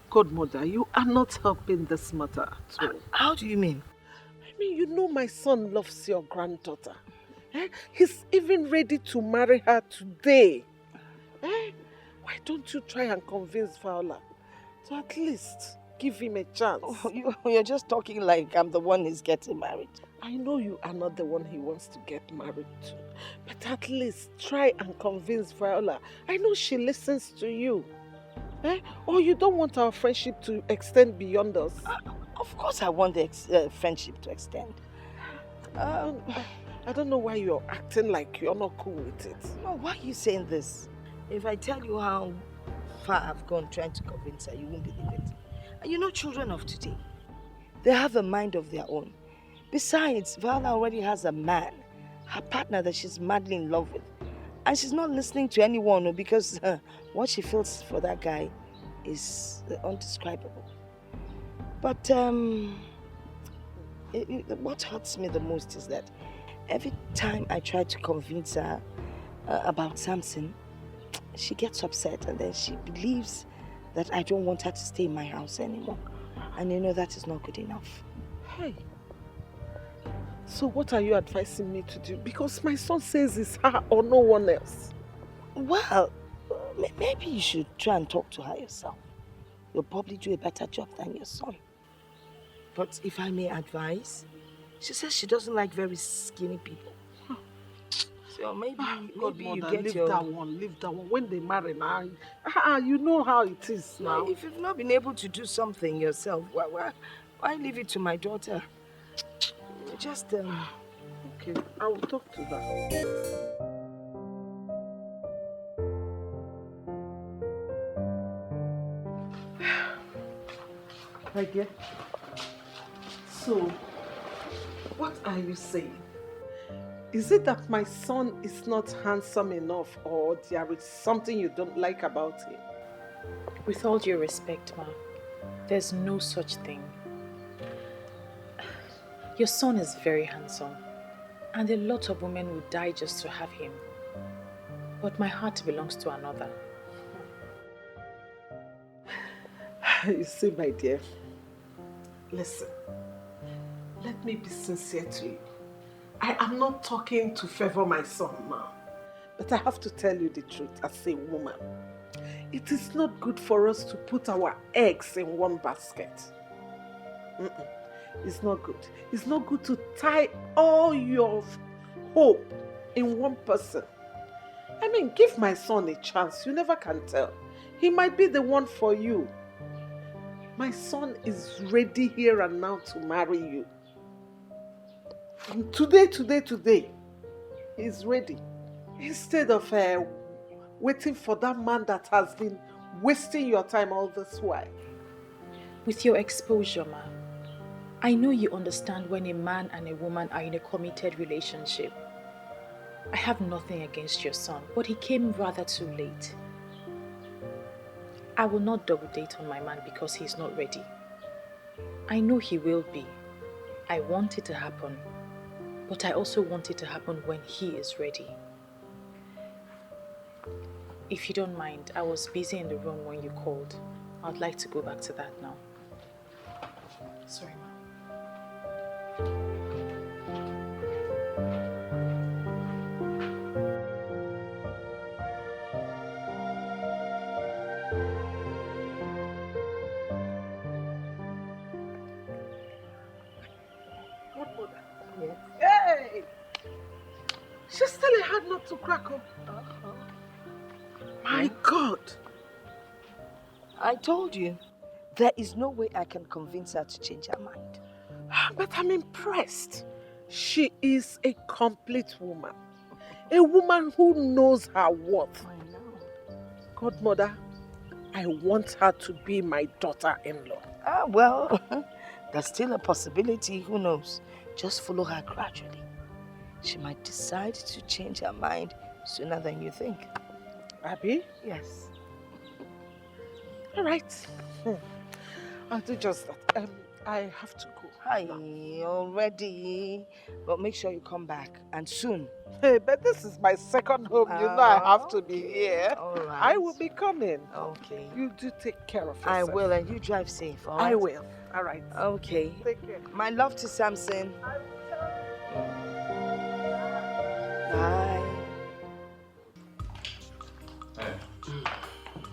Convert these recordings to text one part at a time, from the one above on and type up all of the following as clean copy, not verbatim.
Godmother, you are not helping this matter at all. How do you mean? I mean, you know my son loves your granddaughter. He's even ready to marry her today. Why don't you try and convince Viola to at least give him a chance? Oh, you're just talking like I'm the one who's getting married. I know you are not the one he wants to get married to, but at least try and convince Viola. I know she listens to you. Or you don't want our friendship to extend beyond us? Of course I want the friendship to extend. I don't know why you're acting like you're not cool with it. No, why are you saying this? If I tell you how far I've gone trying to convince her, you won't believe it. And you know children of today, they have a mind of their own. Besides, Viola already has a man, her partner that she's madly in love with. And she's not listening to anyone because what she feels for that guy is undescribable. But what hurts me the most is that every time I try to convince her about something, she gets upset and then she believes that I don't want her to stay in my house anymore. And you know that is not good enough. Hey. So what are you advising me to do? Because my son says it's her or no one else. Well, maybe you should try and talk to her yourself. You'll probably do a better job than your son. But if I may advise, she says she doesn't like very skinny people. So maybe you get leave that one. When they marry now, you know how it is now. If you've not been able to do something yourself, why leave it to my daughter? Just Okay, I will talk to her. My dear, so what are you saying? Is it that my son is not handsome enough, or there is something you don't like about him? With all due respect, Ma, there's no such thing. Your son is very handsome, and a lot of women would die just to have him. But my heart belongs to another. You see, my dear, listen, let me be sincere to you. I am not talking to favor my son now, but I have to tell you the truth as a woman. It is not good for us to put our eggs in one basket. It's not good. It's not good to tie all your hope in one person. I mean, give my son a chance. You never can tell. He might be the one for you. My son is ready here and now to marry you. From today, he's ready. Instead of waiting for that man that has been wasting your time all this while. With your exposure, Ma, I know you understand when a man and a woman are in a committed relationship. I have nothing against your son, but he came rather too late. I will not double date on my man because he's not ready. I know he will be. I want it to happen, but I also want it to happen when he is ready. If you don't mind, I was busy in the room when you called. I'd like to go back to that now. Sorry, Ma. What mother? Yes. Hey! She's still a hard nut to crack up. My God! I told you, there is no way I can convince her to change her mind. But I'm impressed. She is a complete woman. A woman who knows her worth. I know. Godmother, I want her to be my daughter-in-law. Well, there's still a possibility, who knows? Just follow her gradually. She might decide to change her mind sooner than you think. Abby? Yes. All right. I'll do just that. I have to go. Hi, already. But make sure you come back, and soon. Hey, but this is my second home. You know I have to be here. All right. I will be coming. Okay. You do take care of yourself. I will, and you drive safe, all right? I will. All right. Okay. Take care. My love to Samson. Bye. Hey,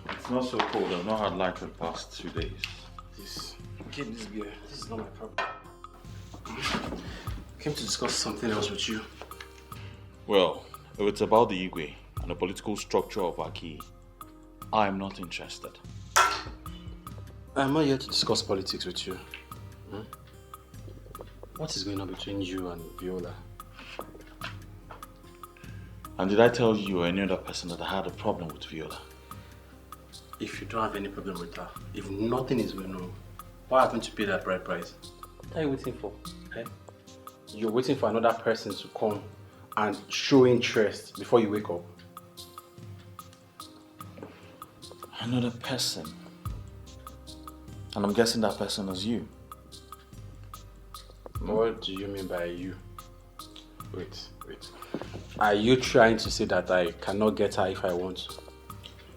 it's not so cold. I've not had light for the past 2 days. Please, keep this beer. This is not my problem. I came to discuss something else with you. Well, if it's about the Igwe and the political structure of Aki, I'm not interested. I'm not here to discuss politics with you. What is going on between you and Viola? And did I tell you or any other person that I had a problem with Viola? If you don't have any problem with her, if nothing is going on, why haven't you paid that bride price? What are you waiting for? Eh? You're waiting for another person to come and show interest before you wake up. Another person? And I'm guessing that person is you. What do you mean by you? Wait. Are you trying to say that I cannot get her if I want to?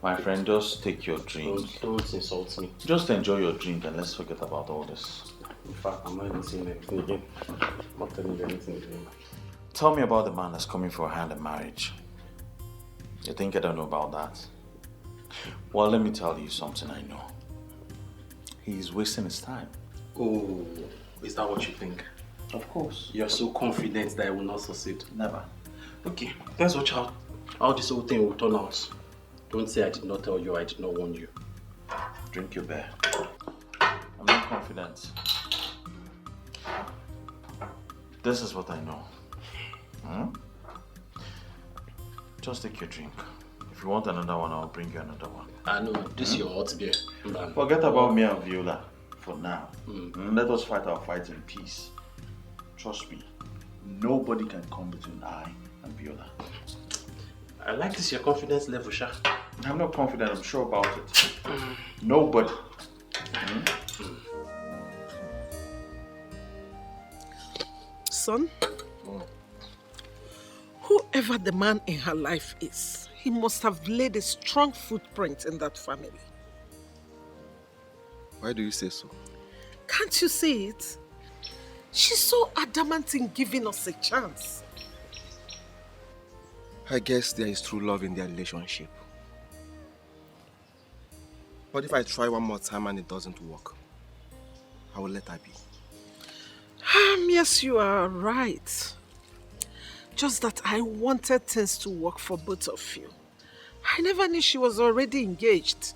My friend, just take your drink. Don't insult me. Just enjoy your drink and let's forget about all this. In fact, I'm not even saying anything again. I'm not telling you anything again. Tell me about the man that's coming for a hand in marriage. You think I don't know about that? Well, let me tell you something I know. He's wasting his time. Oh, is that what you think? Of course. You're so confident that I will not succeed. Never. Okay, let's watch how this whole thing will turn out. Don't say I did not tell you, I did not warn you. Drink your beer. I'm not confident. This is what I know. Just take your drink. If you want another one, I'll bring you another one. I know, this is your hot beer. Forget about me and Viola for now. Let us fight our fight in peace. Trust me, nobody can come between I and Viola. I like this your confidence level, Sha. I'm not confident, I'm sure about it. Nobody. Son, whoever the man in her life is, he must have laid a strong footprint in that family. Why do you say so? Can't you see it? She's so adamant in giving us a chance. I guess there is true love in their relationship. But if I try one more time and it doesn't work, I will let her be. Yes, you are right. Just that I wanted things to work for both of you. I never knew she was already engaged.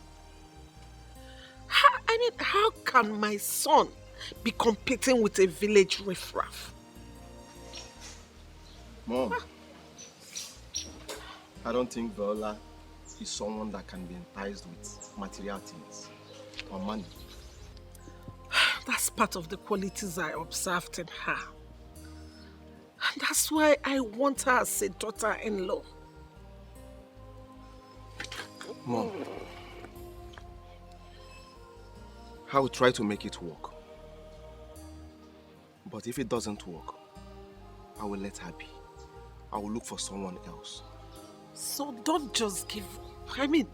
How can my son be competing with a village riffraff? Mom, I don't think Viola is someone that can be enticed with material things or money. That's part of the qualities I observed in her. And that's why I want her as a daughter-in-law. Mom, I will try to make it work. But if it doesn't work, I will let her be. I will look for someone else. So don't just give up.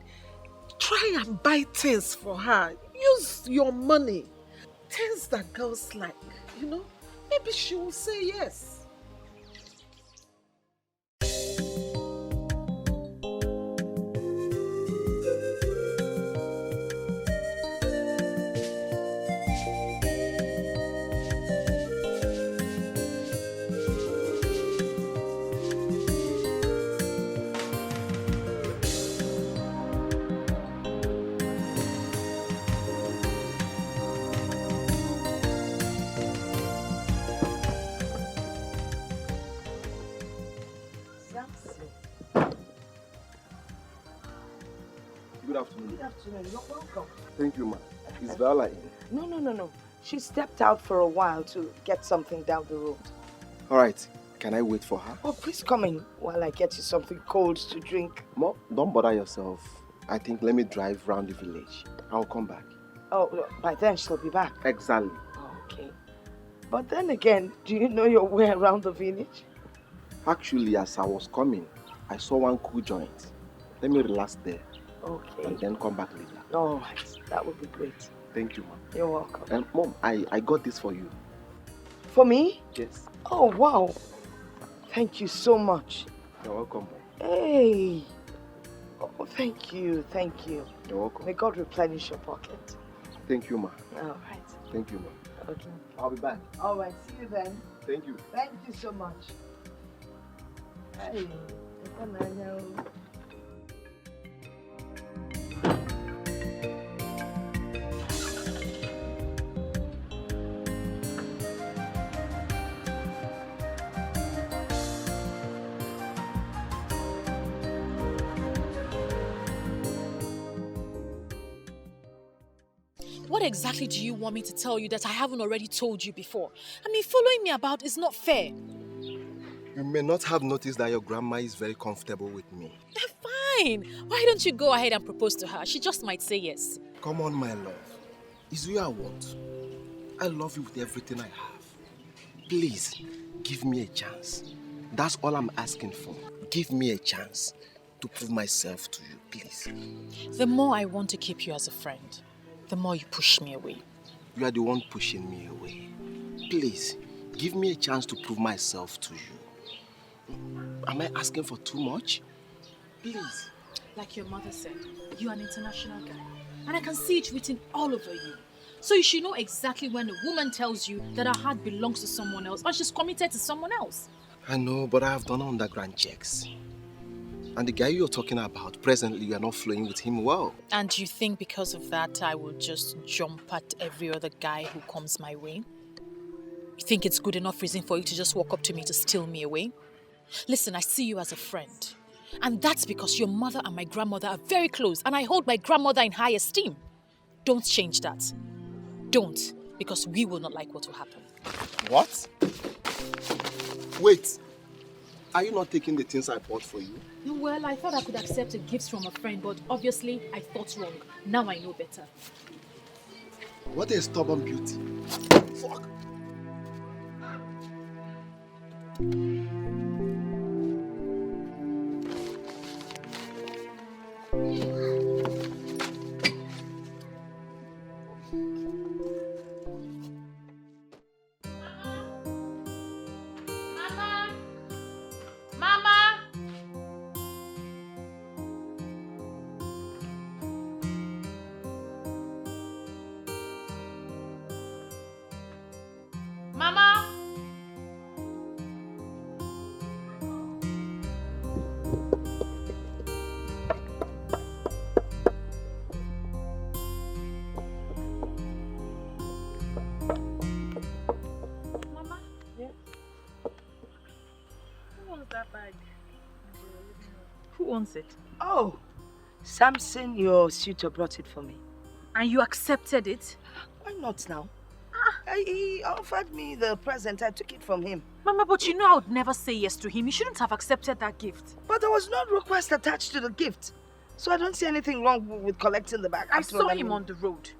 Try and buy things for her. Use your money. Things that girls like, Maybe she will say yes. Good afternoon. Good afternoon. You're welcome. Thank you, ma. Is Viola in? No. She stepped out for a while to get something down the road. All right. Can I wait for her? Oh, please come in while I get you something cold to drink. Mom, don't bother yourself. I think let me drive round the village. I'll come back. Oh, by then she'll be back. Exactly. Oh, okay. But then again, do you know your way around the village? Actually, as I was coming, I saw one cool joint. Let me relax there. Okay. And then come back later. All right. That would be great. Thank you, Mom. You're welcome. And Mom, I got this for you. For me? Yes. Oh, wow. Thank you so much. You're welcome, Mom. Hey. Oh, thank you. Thank you. You're welcome. May God replenish your pocket. Thank you, Ma. All right. Thank you, Ma. Okay. I'll be back. All right. See you then. Thank you. Thank you so much. Hey. What exactly do you want me to tell you that I haven't already told you before? I mean, following me about is not fair. You may not have noticed that your grandma is very comfortable with me. Fine. Why don't you go ahead and propose to her? She just might say yes. Come on, my love. It's you I want. I love you with everything I have. Please, give me a chance. That's all I'm asking for. Give me a chance to prove myself to you, please. The more I want to keep you as a friend, the more you push me away. You are the one pushing me away. Please, give me a chance to prove myself to you. Am I asking for too much? Please. Like your mother said, you're an international guy. And I can see it written all over you. So you should know exactly when a woman tells you that her heart belongs to someone else or she's committed to someone else. I know, but I have done underground checks. And the guy you're talking about, presently, you are not flowing with him well. And you think because of that, I will just jump at every other guy who comes my way? You think it's good enough reason for you to just walk up to me to steal me away? Listen, I see you as a friend. And that's because your mother and my grandmother are very close, and I hold my grandmother in high esteem. Don't change that. Don't, because we will not like what will happen. What? Wait. Are you not taking the things I bought for you? Well, I thought I could accept a gift from a friend, but obviously I thought wrong. Now I know better. What a stubborn beauty. Fuck. Who wants it? Oh, Samson, your suitor, brought it for me. And you accepted it? Why not now? He offered me the present. I took it from him. Mama, but you know I would never say yes to him. You shouldn't have accepted that gift. But there was no request attached to the gift. So I don't see anything wrong with collecting the bag. I saw him on the road.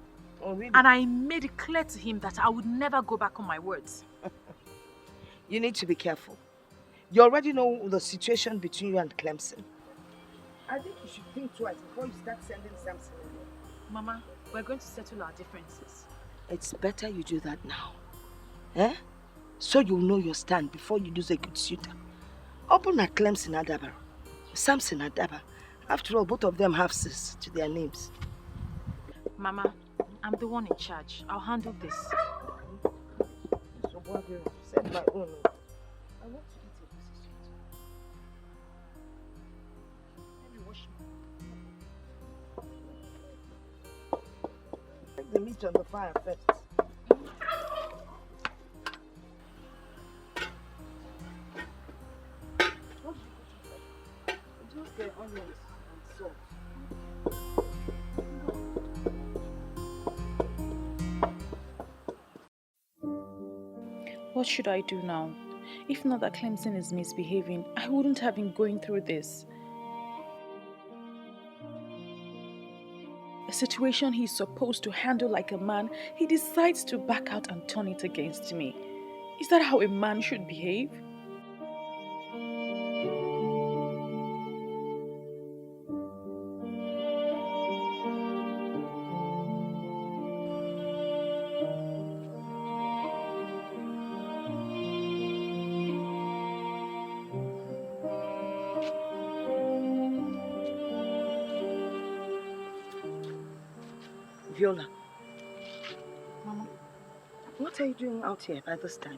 Oh, really? And I made it clear to him that I would never go back on my words. You need to be careful. You already know the situation between you and Clemson. I think you should think twice before you start sending Samson away. Mama, we're going to settle our differences. It's better you do that now. Eh? So you'll know your stand before you lose a good suitor. Open at Clemson Adaba. Samson Adaba. After all, both of them have sis to their names. Mama, I'm the one in charge. I'll handle this. So what do you said my own? I want to eat a piece of sweet. Let me wash my... Take the meat on the fire first. Just the onions and salt. What should I do now? If not that Clemson is misbehaving, I wouldn't have been going through this. A situation he's supposed to handle like a man, he decides to back out and turn it against me. Is that how a man should behave? Viola, Mama, what are you doing out here by this time?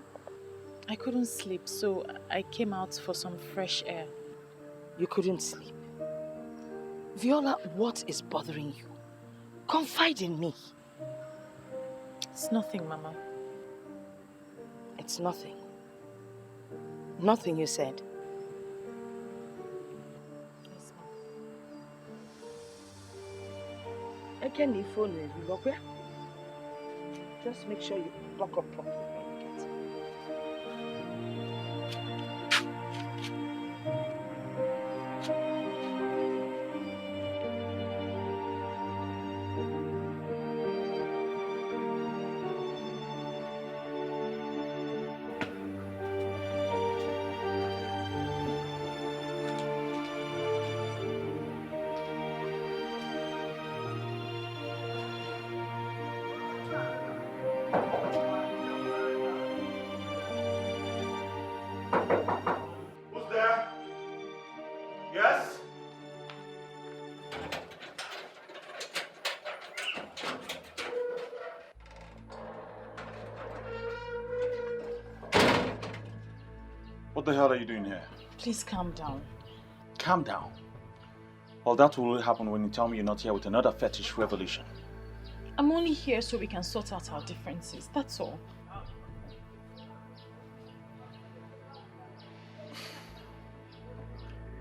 I couldn't sleep, so I came out for some fresh air. You couldn't sleep. Viola, what is bothering you? Confide in me. It's nothing, Mama. It's nothing. Nothing, you said. Yes, Mama. I can leave phone with you, okay? Just make sure you lock up properly when you get it. Who's there? Yes? What the hell are you doing here? Please calm down. Calm down. Well, that will only happen when you tell me you're not here with another fetish revolution. I'm only here so we can sort out our differences, that's all.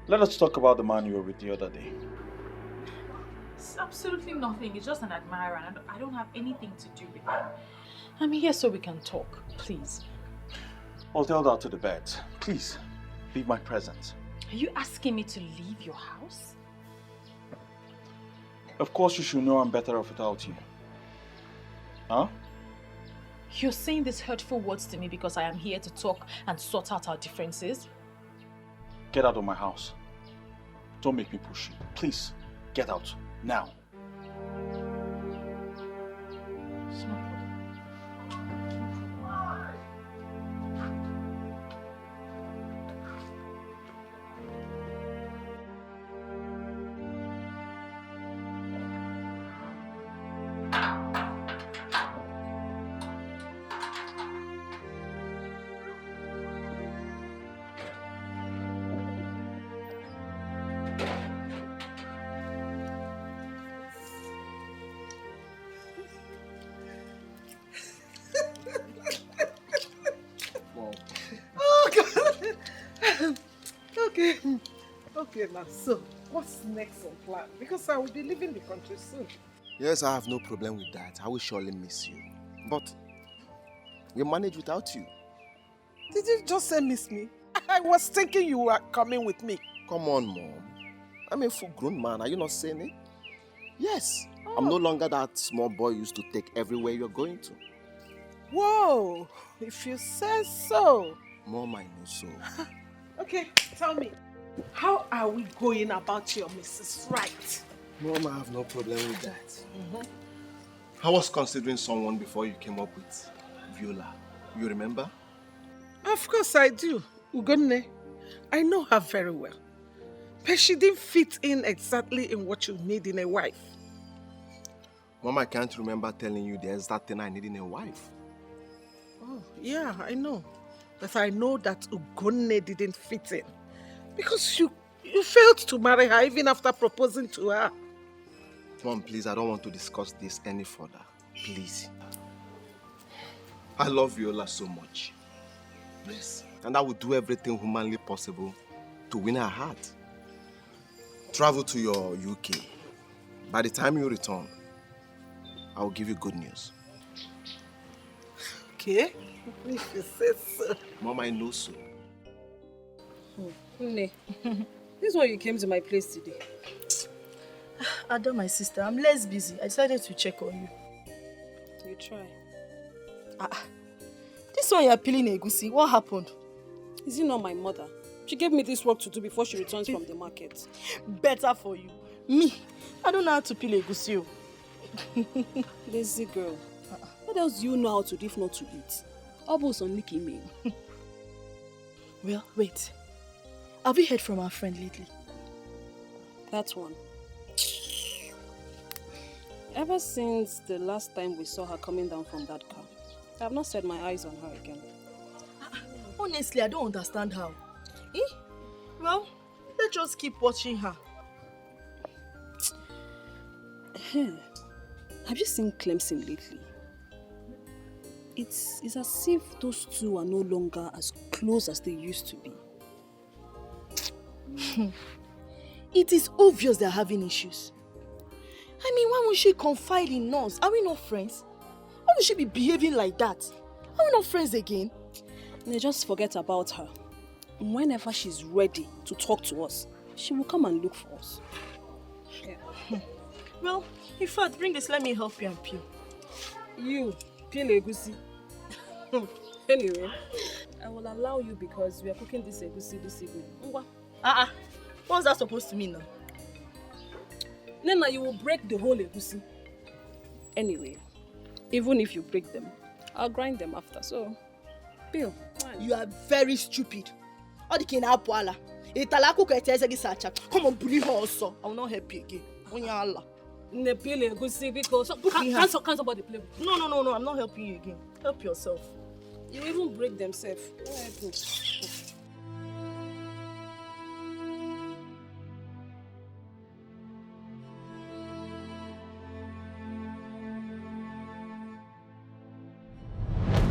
Let us talk about the man you were with the other day. It's absolutely nothing. It's just an admirer and I don't have anything to do with him. I'm here so we can talk, please. Well, tell that to the bed. Please, leave my presence. Are you asking me to leave your house? Of course you should know I'm better off without you. Huh? You're saying these hurtful words to me because I am here to talk and sort out our differences? Get out of my house. Don't make me push you. Please, get out. Now. It's no problem. Okay, now, so what's next on plan? Because I will be leaving the country soon. Yes, I have no problem with that. I will surely miss you. But we manage without you. Did you just say miss me? I was thinking you were coming with me. Come on, Mom. I'm a full-grown man. Are you not saying it? Yes. I'm no longer that small boy you used to take everywhere you're going to. Whoa, if you say so. Mom, I know so. Okay, tell me, how are we going about your Mrs. Right? Mom, I have no problem with that. I was considering someone before you came up with Viola. You remember? Of course I do, Ugonne. I know her very well. But she didn't fit in exactly in what you need in a wife. Mom, I can't remember telling you the exact thing I need in a wife. Oh, yeah, I know. But I know that Ugonne didn't fit in. Because you failed to marry her even after proposing to her. Mom, please, I don't want to discuss this any further. Please. I love Viola so much. Yes. And I will do everything humanly possible to win her heart. Travel to your UK. By the time you return, I will give you good news. Okay? If you say so. Mom, I know so. Nne, this is why you came to my place today. Ada, my sister, I'm less busy. I decided to check on you. You try. This This one you're peeling egusi. What happened? Is it not my mother? She gave me this work to do before she returns from the market. Better for you. Me, I don't know how to peel egusi. Lazy girl. What else do you know how to do if not to eat? Almost on licking me. Well, wait. Have you heard from our friend lately? That one. Ever since the last time we saw her coming down from that car, I have not set my eyes on her again. Honestly, I don't understand how. Eh? Well, let's just keep watching her. Have you seen Clemson lately? It's as if those two are no longer as close as they used to be. It is obvious they're having issues. I mean, why won't she confide in us? Are we not friends? Why would she be behaving like that? Are we not friends again? They just forget about her. Whenever she's ready to talk to us, she will come and look for us. Yeah. Well, in fact, bring this, let me help you and peel. You, peel egusi. Anyway, I will allow you because we are cooking this egusi this evening. What's that supposed to mean now? Nena, you will break the whole egusi. Anyway, even if you break them, I'll grind them after, so peel. You are very stupid. Come on, bully her also. I will not help you again. Ne peel egusi because can somebody play with you? No, I'm not helping you again. Help yourself. You even break themselves.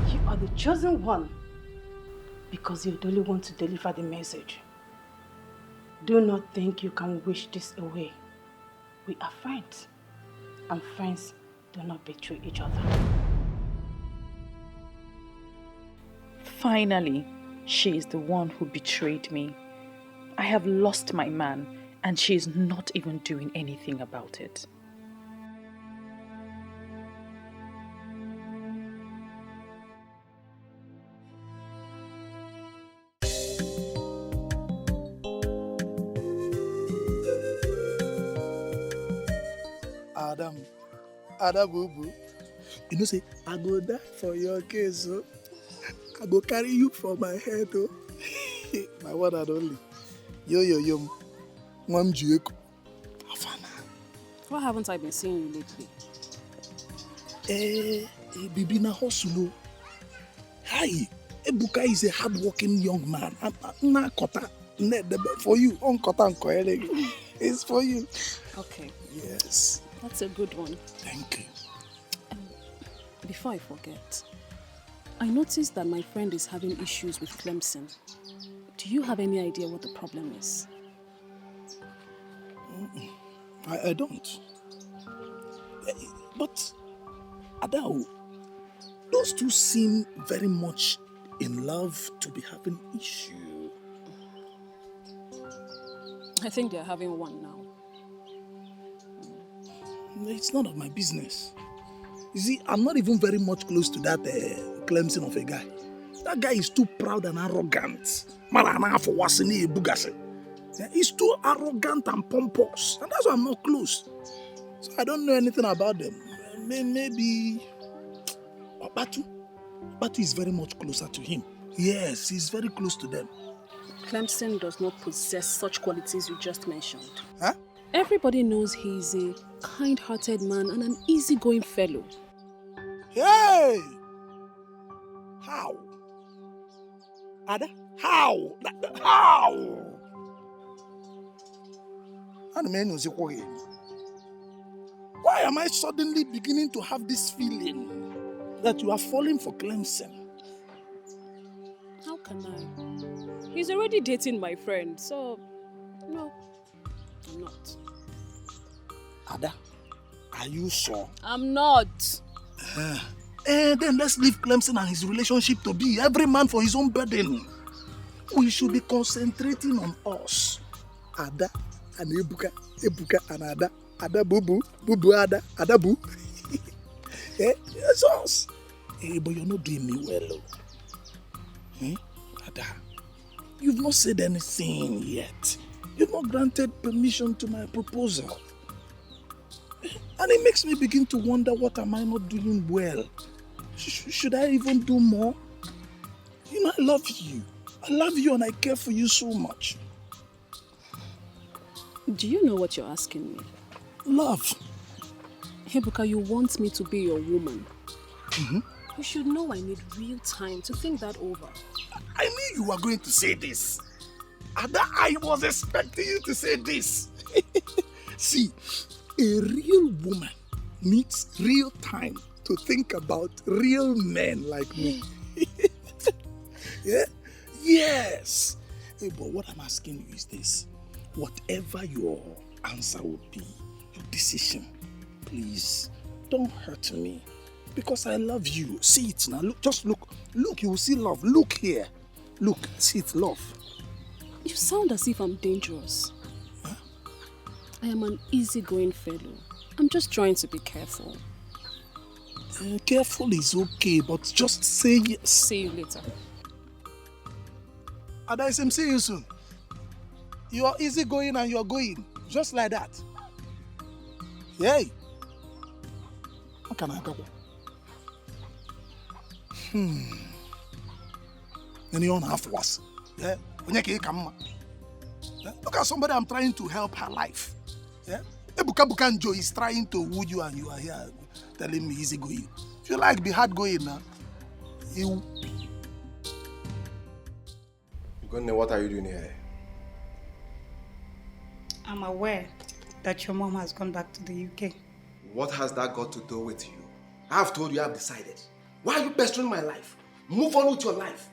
You are the chosen one because you only want to deliver the message. Do not think you can wish this away. We are friends, and friends do not betray each other. Finally, she is the one who betrayed me. I have lost my man, and she is not even doing anything about it. Adam Boo. You know, say, I go die for your case, oh. I go carry you for my head, oh. My one and only. Yo. Mwam Jueko. Why haven't I been seeing you lately? Bibi na hustle. Hi. Ebuka is a hard-working young man. Na kota. For you. On kota it's for you. Okay. Yes. That's a good one. Thank you. Before I forget, I noticed that my friend is having issues with Clemson. Do you have any idea what the problem is? I don't. But, Adao, those two seem very much in love to be having issue. I think they're having one now. It's none of my business. You see, I'm not even very much close to that Clemson of a guy. That guy is too proud and arrogant. He's too arrogant and pompous. And that's why I'm not close. So I don't know anything about them. Maybe Batu. Batu is very much closer to him. Yes, he's very close to them. Clemson does not possess such qualities you just mentioned. Huh? Everybody knows he's a kind-hearted man and an easygoing fellow. Hey! How? Ada? How? How? Why am I suddenly beginning to have this feeling that you are falling for Clemson? How can I? He's already dating my friend, so no, I'm not. Ada, are you sure? I'm not. Then let's leave Clemson and his relationship to be. Every man for his own burden. We should be concentrating on us. Ada and Ebuka and Ada. Ada Bubu, Ada, Ada Bu. It's us. But you're not doing me well. Eh? Ada, you've not said anything yet. You've not granted permission to my proposal. And it makes me begin to wonder, what am I not doing well? Should I even do more? You know, I love you. I love you and I care for you so much. Do you know what you're asking me? Love. Ebuka, you want me to be your woman. You should know I need real time to think that over. I knew you were going to say this. Ada, I was expecting you to say this. See, a real woman needs real time to think about real men like me. Yeah? Yes. Hey, but what I'm asking you is this. Whatever your answer would be, your decision, please don't hurt me. Because I love you. See it now. Look, just look. Look, you will see love. Look here. Look, see it, love. You sound as if I'm dangerous. Huh? I am an easygoing fellow. I'm just trying to be careful. Careful is okay, but just say yes. See you later. Adaisim, see you soon. You are easygoing and you are going. Just like that. Yay. How can I go? Then you don't have worse. Yeah? Look at somebody I'm trying to help her life. Yeah? Ebuka Bukanjo is trying to woo you and you are here telling me easy going. If you like, be hard going now. You. Gunne, what are you doing here? I'm aware that your mom has gone back to the UK. What has that got to do with you? I have told you I have decided. Why are you pestering my life? Move on with your life.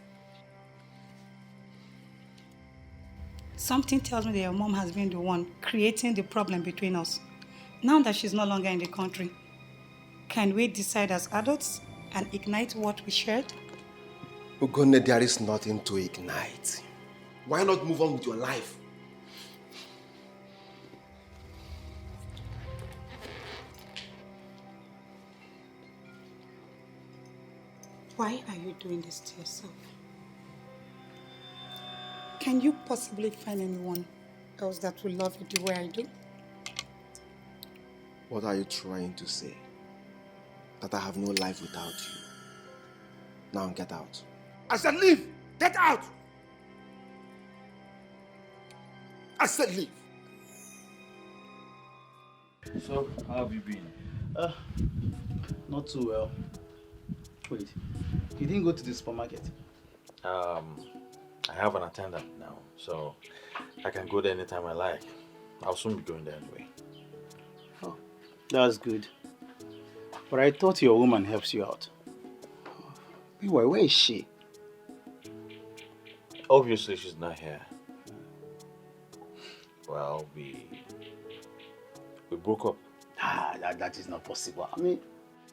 Something tells me that your mom has been the one creating the problem between us. Now that she's no longer in the country, can we decide as adults and ignite what we shared? Ugonne, there is nothing to ignite. Why not move on with your life? Why are you doing this to yourself? Can you possibly find anyone else that will love you the way I do? What are you trying to say? That I have no life without you. Now get out. I said leave! Get out! I said leave! So, how have you been? Not too well. Wait, you didn't go to the supermarket? I have an attendant now, so I can go there anytime I like. I'll soon be going there anyway. Oh, that's good. But I thought your woman helps you out. Meanwhile, where is she? Obviously, she's not here. Well, we broke up. That is not possible. I mean,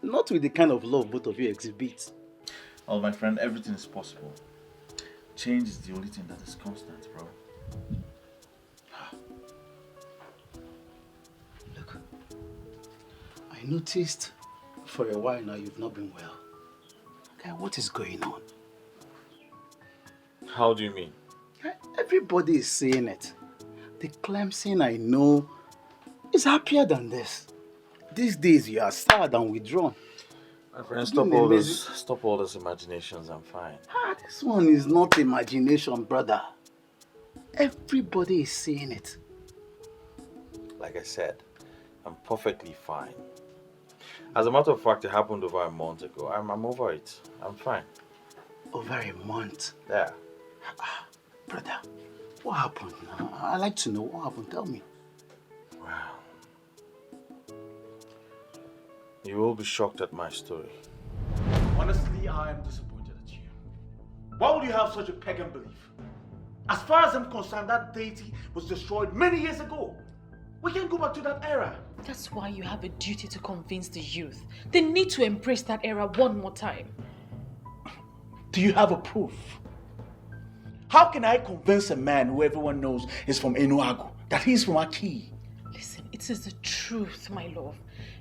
not with the kind of love both of you exhibit. Well, my friend, everything is possible. Change is the only thing that is constant, bro. Look, I noticed for a while now you've not been well. Okay, what is going on? How do you mean? Everybody is saying it. The Clemson I know is happier than this. These days you are sad and withdrawn. My friend, stop all those imaginations. I'm fine. This one is not imagination, brother. Everybody is saying it. Like I said, I'm perfectly fine. As a matter of fact, it happened over a month ago. I'm over it. I'm fine. Over a month? Yeah. Brother, what happened? I'd like to know what happened. Tell me. Wow. You will be shocked at my story. Honestly, I am disappointed at you. Why would you have such a pagan belief? As far as I'm concerned, that deity was destroyed many years ago. We can't go back to that era. That's why you have a duty to convince the youth. They need to embrace that era one more time. Do you have a proof? How can I convince a man who everyone knows is from Enuagu that he's from Aki? Listen, Listen, it is the truth, my love.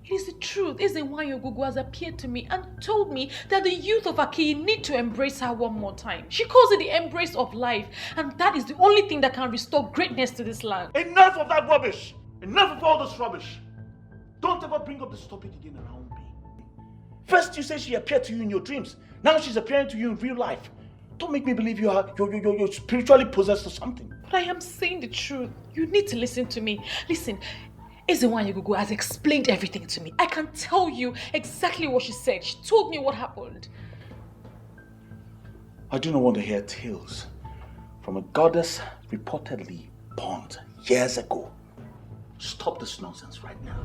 It is the truth. Ezenwanyogugu has appeared to me and told me that the youth of Aki need to embrace her one more time. She calls it the embrace of life, and that is the only thing that can restore greatness to this land. Enough of that rubbish! Enough of all this rubbish! Don't ever bring up this topic again around me. First you say she appeared to you in your dreams. Now she's appearing to you in real life. Don't make me believe you're spiritually possessed or something. But I am saying the truth. You need to listen to me. Listen, Ezenwanyogugu has explained everything to me. I can tell you exactly what she said. She told me what happened. I do not want to hear tales from a goddess reportedly born years ago. Stop this nonsense right now.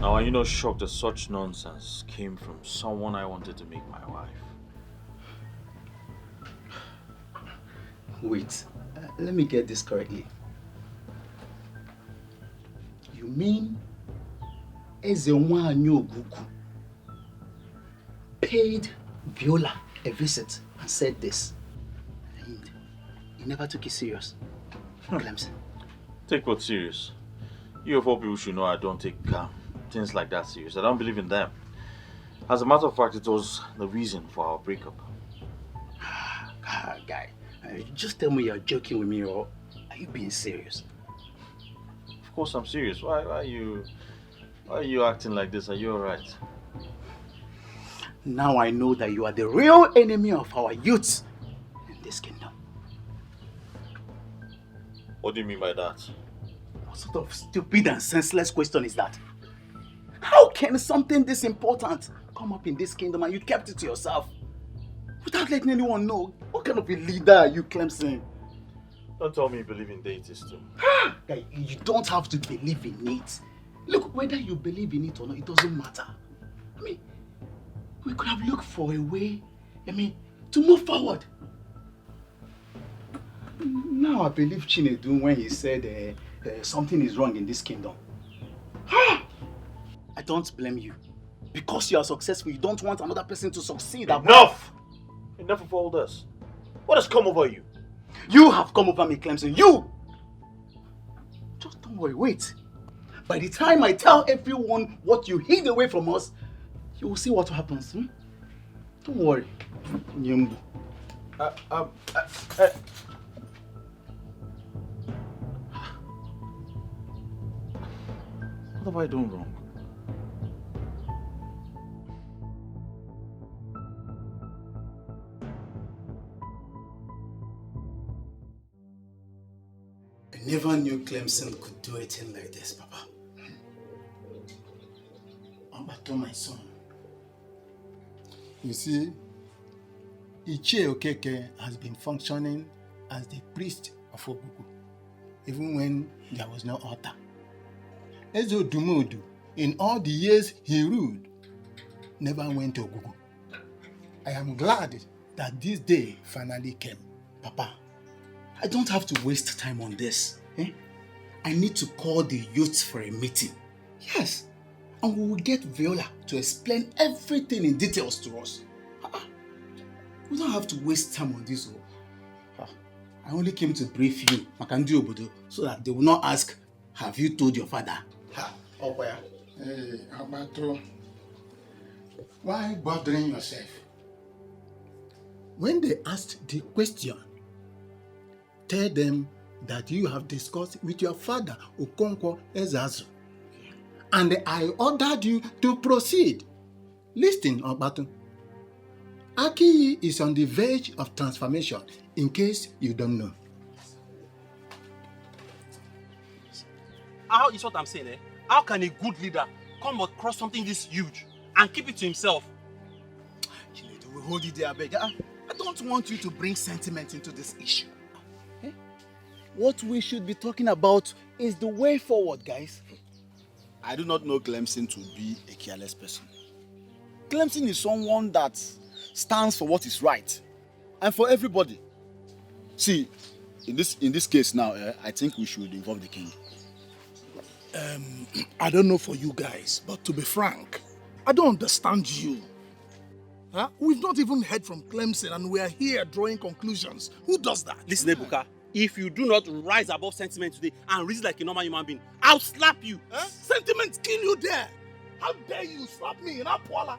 Now, are you not shocked that such nonsense came from someone I wanted to make my wife? Wait, let me get this correctly. You mean Ezenwanyogugu paid Viola a visit and said this, and he never took it serious? Clemson. Take what serious? You of all people should know I don't take things like that serious. I don't believe in them. As a matter of fact, it was the reason for our breakup. Guy, just tell me you're joking with me, or are you being serious? Of course I'm serious. Why are you acting like this? Are you alright? Now I know that you are the real enemy of our youth in this kingdom. What do you mean by that? What sort of stupid and senseless question is that? How can something this important come up in this kingdom and you kept it to yourself without letting anyone know? What kind of a leader are you, Clemson? Don't tell me you believe in deities too. Guy, you don't have to believe in it. Look, whether you believe in it or not, it doesn't matter. I mean, we could have looked for a way, to move forward. Now I believe Chinedu when he said something is wrong in this kingdom. I don't blame you. Because you are successful, you don't want another person to succeed. Enough! Enough of all this. What has come over you? You have come over me, Clemson. You! Just don't worry, wait. By the time I tell everyone what you hid away from us, you will see what happens. Don't worry. Nyembu. What have I done wrong? I never knew Clemson could do a thing like this, Papa. Ambato, my son. You see, Ichie Okeke has been functioning as the priest of Ogugu, even when there was no altar. Ezo Dumodu, in all the years he ruled, never went to Ogugu. I am glad that this day finally came. Papa, I don't have to waste time on this. I need to call the youth for a meeting. Yes, and we will get Viola to explain everything in details to us. We don't have to waste time on this. I only came to brief you, Makandi Obodo, so that they will not ask, have you told your father? Hey, Ambato, why bothering yourself? When they asked the question, tell them that you have discussed with your father, Okonkwo Ezazu, and I ordered you to proceed. Listen, Ambato. Aki is on the verge of transformation, in case you don't know. How is what I'm saying, eh? How can a good leader come across something this huge and keep it to himself? We'll hold it there, beg. I don't want you to bring sentiment into this issue. What we should be talking about is the way forward, guys. I do not know Clemson to be a careless person. Clemson is someone that stands for what is right and for everybody. See, in this case now, I think we should involve the king. I don't know for you guys, but to be frank, I don't understand you. We've not even heard from Clemson and we are here drawing conclusions. Who does that? Listen, Ebuka, if you do not rise above sentiment today and reason like a normal human being, I'll slap you. Huh? Sentiment kill you there. How dare you slap me in Apola?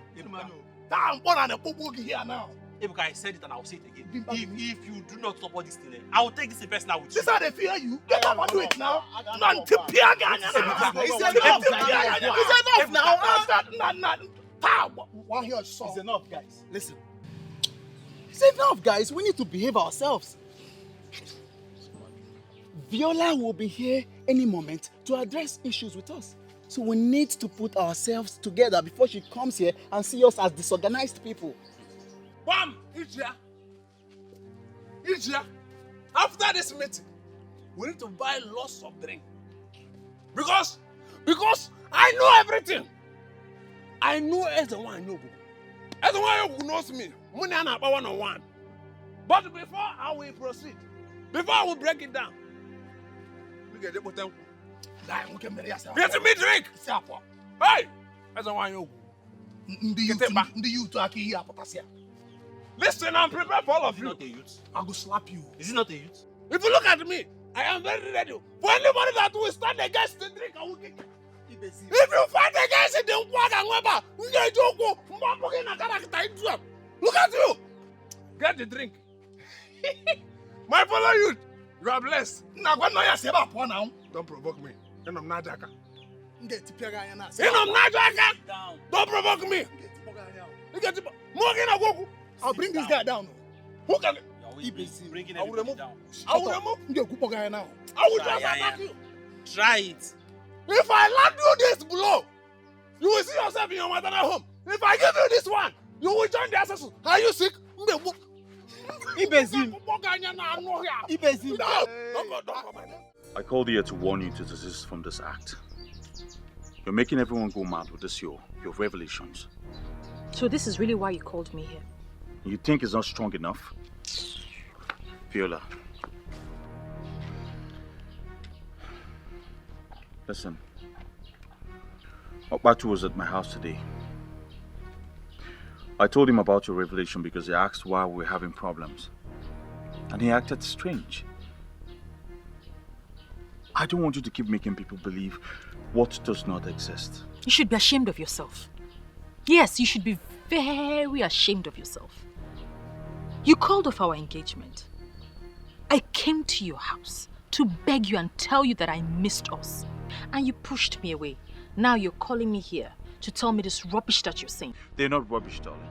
Damn, what an epoch here now. Ebuka, I said it and I'll say it again. If you do not support this thing, I will take this in personal with you. This is how they fear you. Get up and do it now. It's enough now. One here, It's enough, guys. Listen. It's enough, guys. We need to behave ourselves. Viola will be here any moment to address issues with us. So we need to put ourselves together before she comes here and see us as disorganized people. Bam! Ijia, after this meeting, we need to buy lots of drink. Because I know everything. I know everyone I know. Everyone who knows me, money and about 101. But before I will proceed, before I will break it down, we get the bottom. Get me drink. Hey, everyone you. Listen, I'm prepared for all of you. Not a youth. I will slap you. Is it not a youth? If you look at me, I am very ready. For anybody that will stand against the drink, I will kick you. If you fight against it, then walk and weba. Look at you. Get the drink. My fellow youth, you are blessed. Don't provoke me. I'm not Jaka. Don't provoke me. I'll bring this guy down. Who can? I will remove. I will just attack you. Try it. If I land you this blow, you will see yourself in your maternal home. If I give you this one, you will join the assassins. Are you sick? Ibezim. I called here to warn you to desist from this act. You're making everyone go mad with this your revelations. So this is really why you called me here? You think it's not strong enough? Viola. Listen. Okbatu was at my house today. I told him about your revelation because he asked why we're having problems. And he acted strange. I don't want you to keep making people believe what does not exist. You should be ashamed of yourself. Yes, you should be very ashamed of yourself. You called off our engagement. I came to your house to beg you and tell you that I missed us. And you pushed me away. Now you're calling me here to tell me this rubbish that you're saying. They're not rubbish, darling.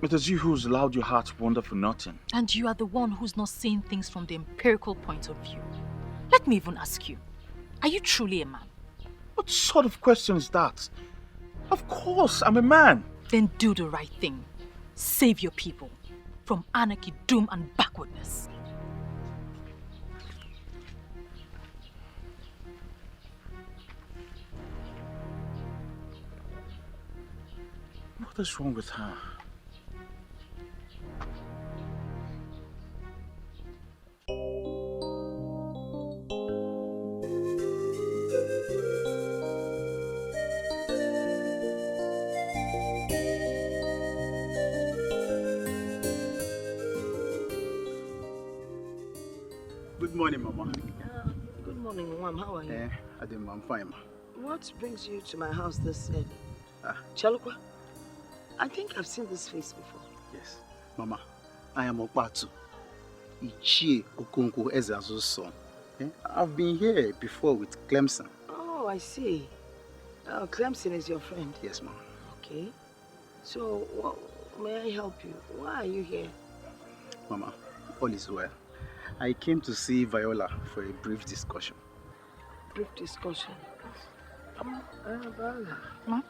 It is you who's allowed your heart to wander for nothing. And you are the one who's not seeing things from the empirical point of view. Let me even ask you, are you truly a man? What sort of question is that? Of course, I'm a man. Then do the right thing. Save your people from anarchy, doom, and backwardness. What is wrong with her? Good morning, Mama. Good morning, Mom. How are you? I'm fine, Ma. What brings you to my house this early? Chalukwa, I think I've seen this face before. Yes. Mama, I am Okbatu. Ichie Okonkwo Ezeazu's son. I've been here before with Clemson. Oh, I see. Clemson is your friend? Yes, Mama. Okay. So, may I help you? Why are you here? Mama, all is well. I came to see Viola for a brief discussion. Brief discussion? Viola. Ma?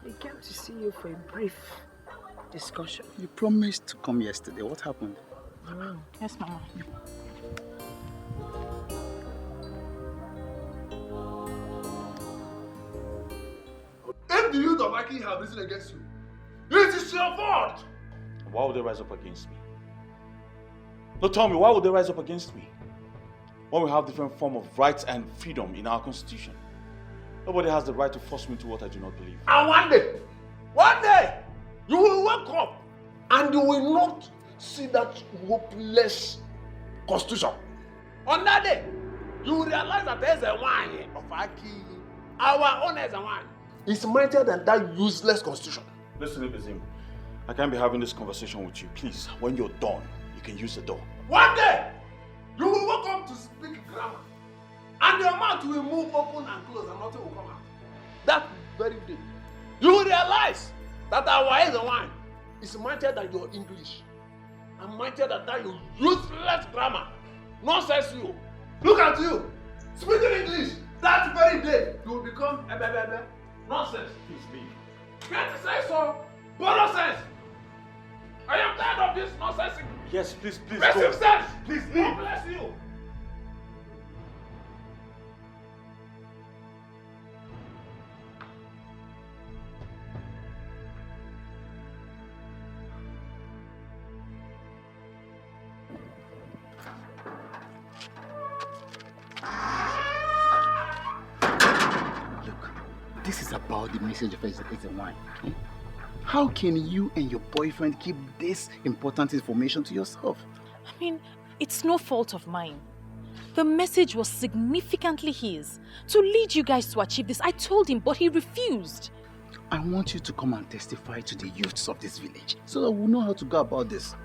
We came to see you for a brief discussion. You promised to come yesterday. What happened? Yes, Mama. If the youth of Aki have risen against you, it is your fault. Why would they rise up against me? No, tell me, why would they rise up against me? When we have different form of rights and freedom in our constitution. Nobody has the right to force me to what I do not believe. And one day, you will wake up and you will not see that hopeless constitution. On that day, you will realize that there's a wine of Aki, our own as a wine. It's mightier than that useless constitution. Listen, Ibizim, I can't be having this conversation with you. Please, when you're done, you can use the door. One day, you will wake up to speak grammar, and your mouth will move open and close, and nothing will come out. That very day, you will realize that our eyes and wine is mightier than your English, and mightier than that your useless grammar. Nonsense, you. Look at you, speaking English. That very day, you will become a nonsense. Please leave. Can't say so. Borrow sense. I am tired of this nonsense. Yes, please go. Receive sense. Please leave. God bless you. This is about the message of Educative wine. How can you and your boyfriend keep this important information to yourself? I mean, it's no fault of mine. The message was significantly his. To lead you guys to achieve this, I told him, but he refused. I want you to come and testify to the youths of this village so that we'll know how to go about this.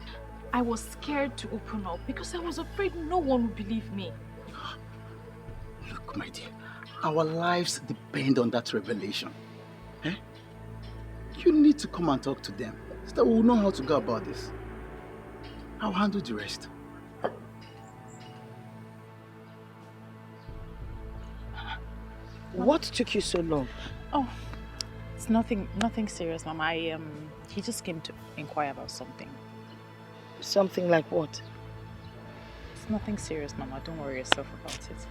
I was scared to open up because I was afraid no one would believe me. Look, my dear, our lives depend on that revelation. Eh? You need to come and talk to them so that we'll know how to go about this. I'll handle the rest. What took you so long? Oh, it's nothing serious, Mama. He just came to inquire about something. Something like what? It's nothing serious, Mama. Don't worry yourself about it.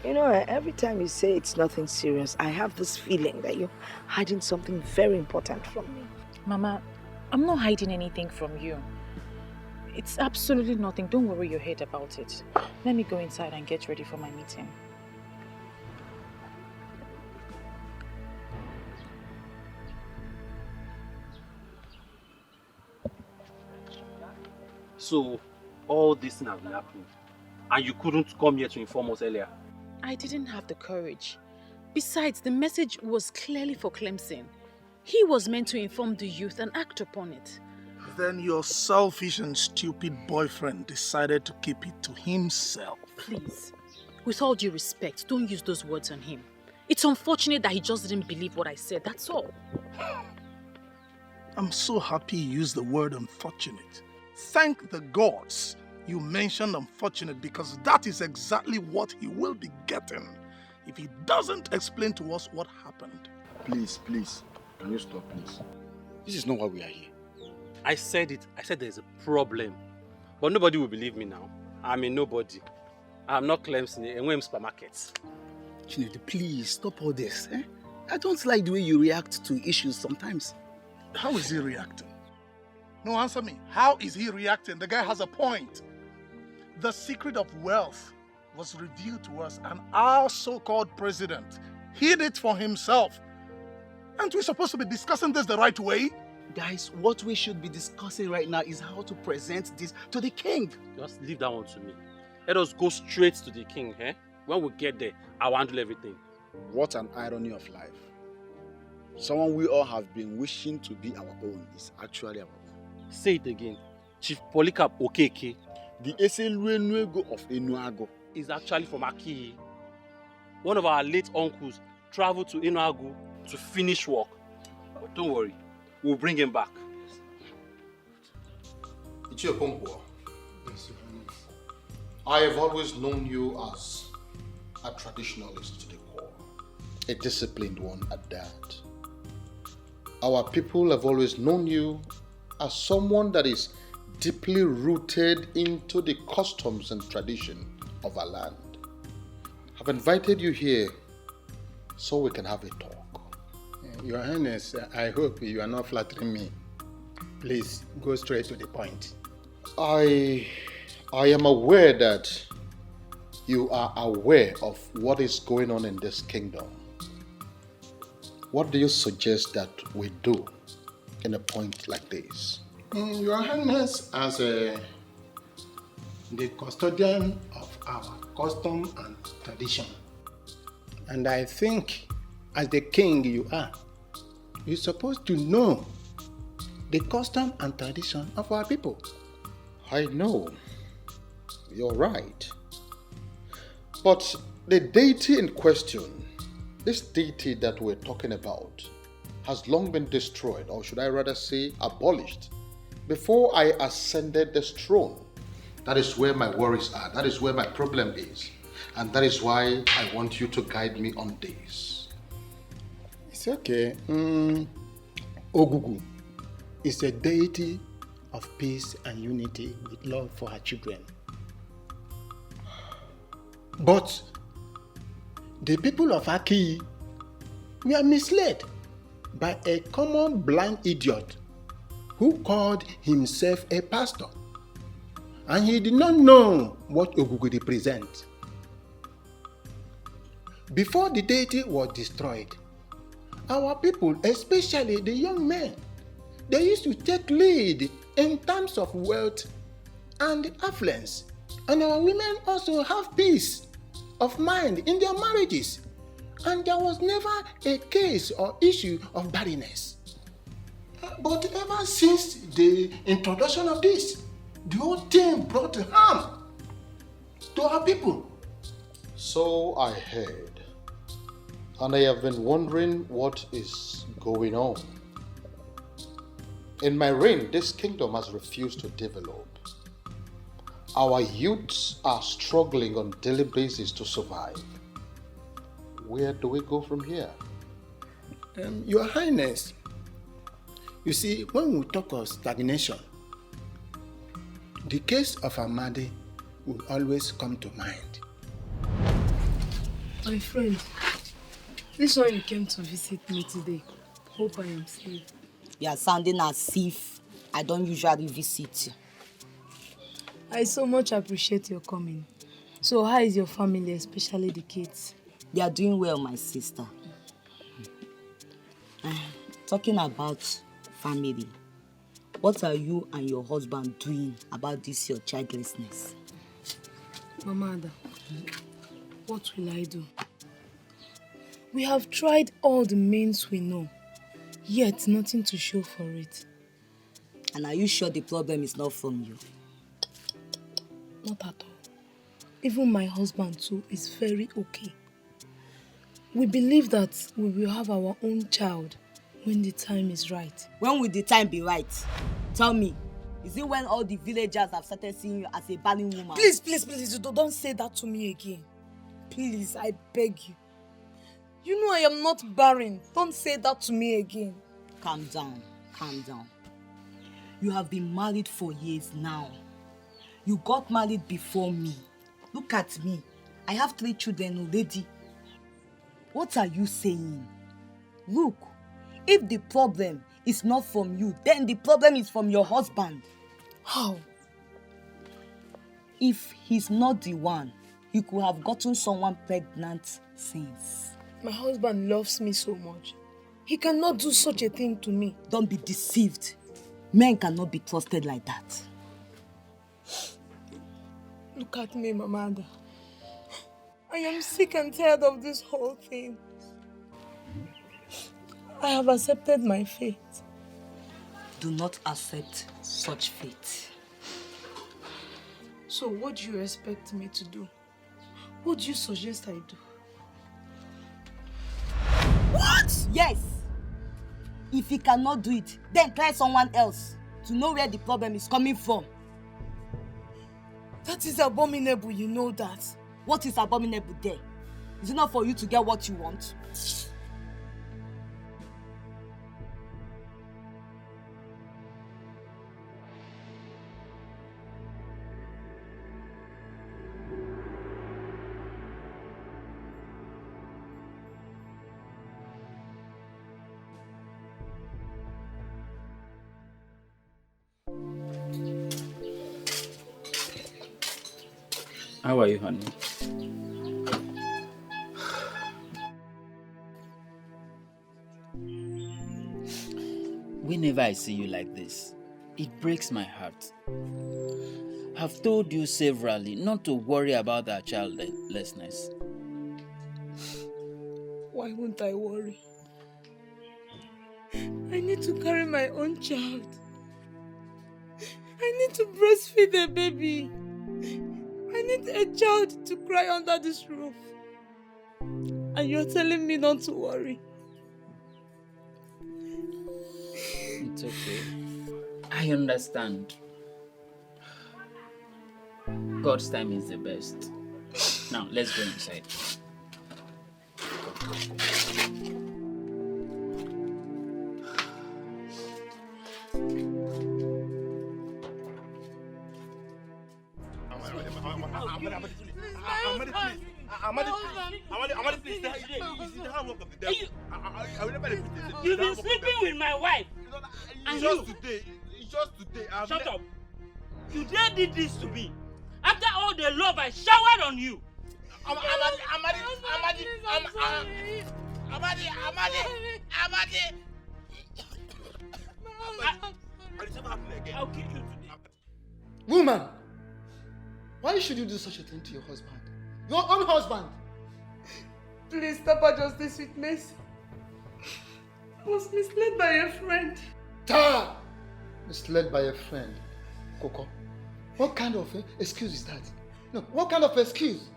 You know, every time you say it's nothing serious, I have this feeling that you're hiding something very important from me. Mama, I'm not hiding anything from you. It's absolutely nothing. Don't worry your head about it. Let me go inside and get ready for my meeting. So, all this thing has been happening, and you couldn't come here to inform us earlier? I didn't have the courage. Besides, the message was clearly for Clemson. He was meant to inform the youth and act upon it. Then your selfish and stupid boyfriend decided to keep it to himself. Please, with all due respect, don't use those words on him. It's unfortunate that he just didn't believe what I said, that's all. I'm so happy you used the word unfortunate. Thank the gods you mentioned unfortunate, because that is exactly what he will be getting if he doesn't explain to us what happened. Please, can you stop, please? This is not why we are here. I said it. I said there's a problem. But nobody will believe me now. I'm a nobody. I'm not Clemson in supermarket. Chinedu, please stop all this. Eh? I don't like the way you react to issues sometimes. How is he reacting? No, answer me. How is he reacting? The guy has a point. The secret of wealth was revealed to us, and our so-called president hid it for himself. Aren't we supposed to be discussing this the right way? Guys, what we should be discussing right now is how to present this to the king. Just leave that one to me. Let us go straight to the king, eh? When we get there, I'll handle everything. What an irony of life. Someone we all have been wishing to be our own is actually our own. Say it again. Chief Polycarp Okeke. The Eseluenuego of Enuago is actually from Aki. One of our late uncles traveled to Enuagu to finish work. But don't worry, we'll bring him back. Ichiokonkwo, I have always known you as a traditionalist to the core, a disciplined one at that. Our people have always known you as someone that is deeply rooted into the customs and tradition of our land. I've invited you here so we can have a talk. Your Highness, I hope you are not flattering me. Please, go straight to the point. I am aware that you are aware of what is going on in this kingdom. What do you suggest that we do in a point like this? Your Highness, as a the custodian of our custom and tradition. And I think, as the king you are, you're supposed to know the custom and tradition of our people. I know. You're right. But the deity in question, this deity that we're talking about, has long been destroyed, or should I rather say abolished, before I ascended this throne. That is where my worries are. That is where my problem is. And that is why I want you to guide me on this. It's okay. Ogugu is a deity of peace and unity with love for her children. But the people of Aki were misled by a common blind idiot who called himself a pastor. And he did not know what Ogugu represents. Before the deity was destroyed, our people, especially the young men, they used to take lead in terms of wealth and affluence. And our women also have peace of mind in their marriages. And there was never a case or issue of barrenness. But ever since the introduction of this, the whole thing brought harm to our people. So I heard. And I have been wondering what is going on. In my reign, this kingdom has refused to develop. Our youths are struggling on a daily basis to survive. Where do we go from here? Your Highness, you see, when we talk of stagnation, the case of Amadi will always come to mind. My friend, this one you came to visit me today. Hope I am safe. You are sounding as if I don't usually visit you. I so much appreciate your coming. So how is your family, especially the kids? They are doing well, my sister. Talking about family, what are you and your husband doing about this your childlessness? Mama Ada, what will I do? We have tried all the means we know, yet nothing to show for it. And are you sure the problem is not from you? Not at all. Even my husband too is very okay. We believe that we will have our own child when the time is right. When will the time be right? Tell me, is it when all the villagers have started seeing you as a barren woman? Please, don't say that to me again. Please, I beg you. You know I am not barren. Don't say that to me again. Calm down, calm down. You have been married for years now. You got married before me. Look at me. I have 3 children already. What are you saying? Look, if the problem is not from you, then the problem is from your husband. How? If he's not the one, he could have gotten someone pregnant since. My husband loves me so much. He cannot do such a thing to me. Don't be deceived. Men cannot be trusted like that. Look at me, Mama Ada. I am sick and tired of this whole thing. I have accepted my fate. Do not accept such fate. So what do you expect me to do? What do you suggest I do? What? Yes. If he cannot do it, then try someone else to know where the problem is coming from. That is abominable, you know that. What is abominable there? Is it not for you to get what you want? How are you, honey? Whenever I see you like this, It breaks my heart. I've told you severally not to worry about our childlessness. Why won't I worry? I need to carry my own child. I need to breastfeed a baby. I need a child to cry under this roof. And you're telling me not to worry. It's okay. I understand. God's time is the best. Now, let's go inside. You've been sleeping with my wife. And Just today. Shut up. You dare did this to me. After all the love I showered on you. Amadi. I'll kill you today. Woman, why should you do such a thing to your husband? Your own husband? Please stop her justice with Mercy. I was misled by a friend. Tara! Misled by a friend. Coco, what kind of excuse is that? No, what kind of excuse?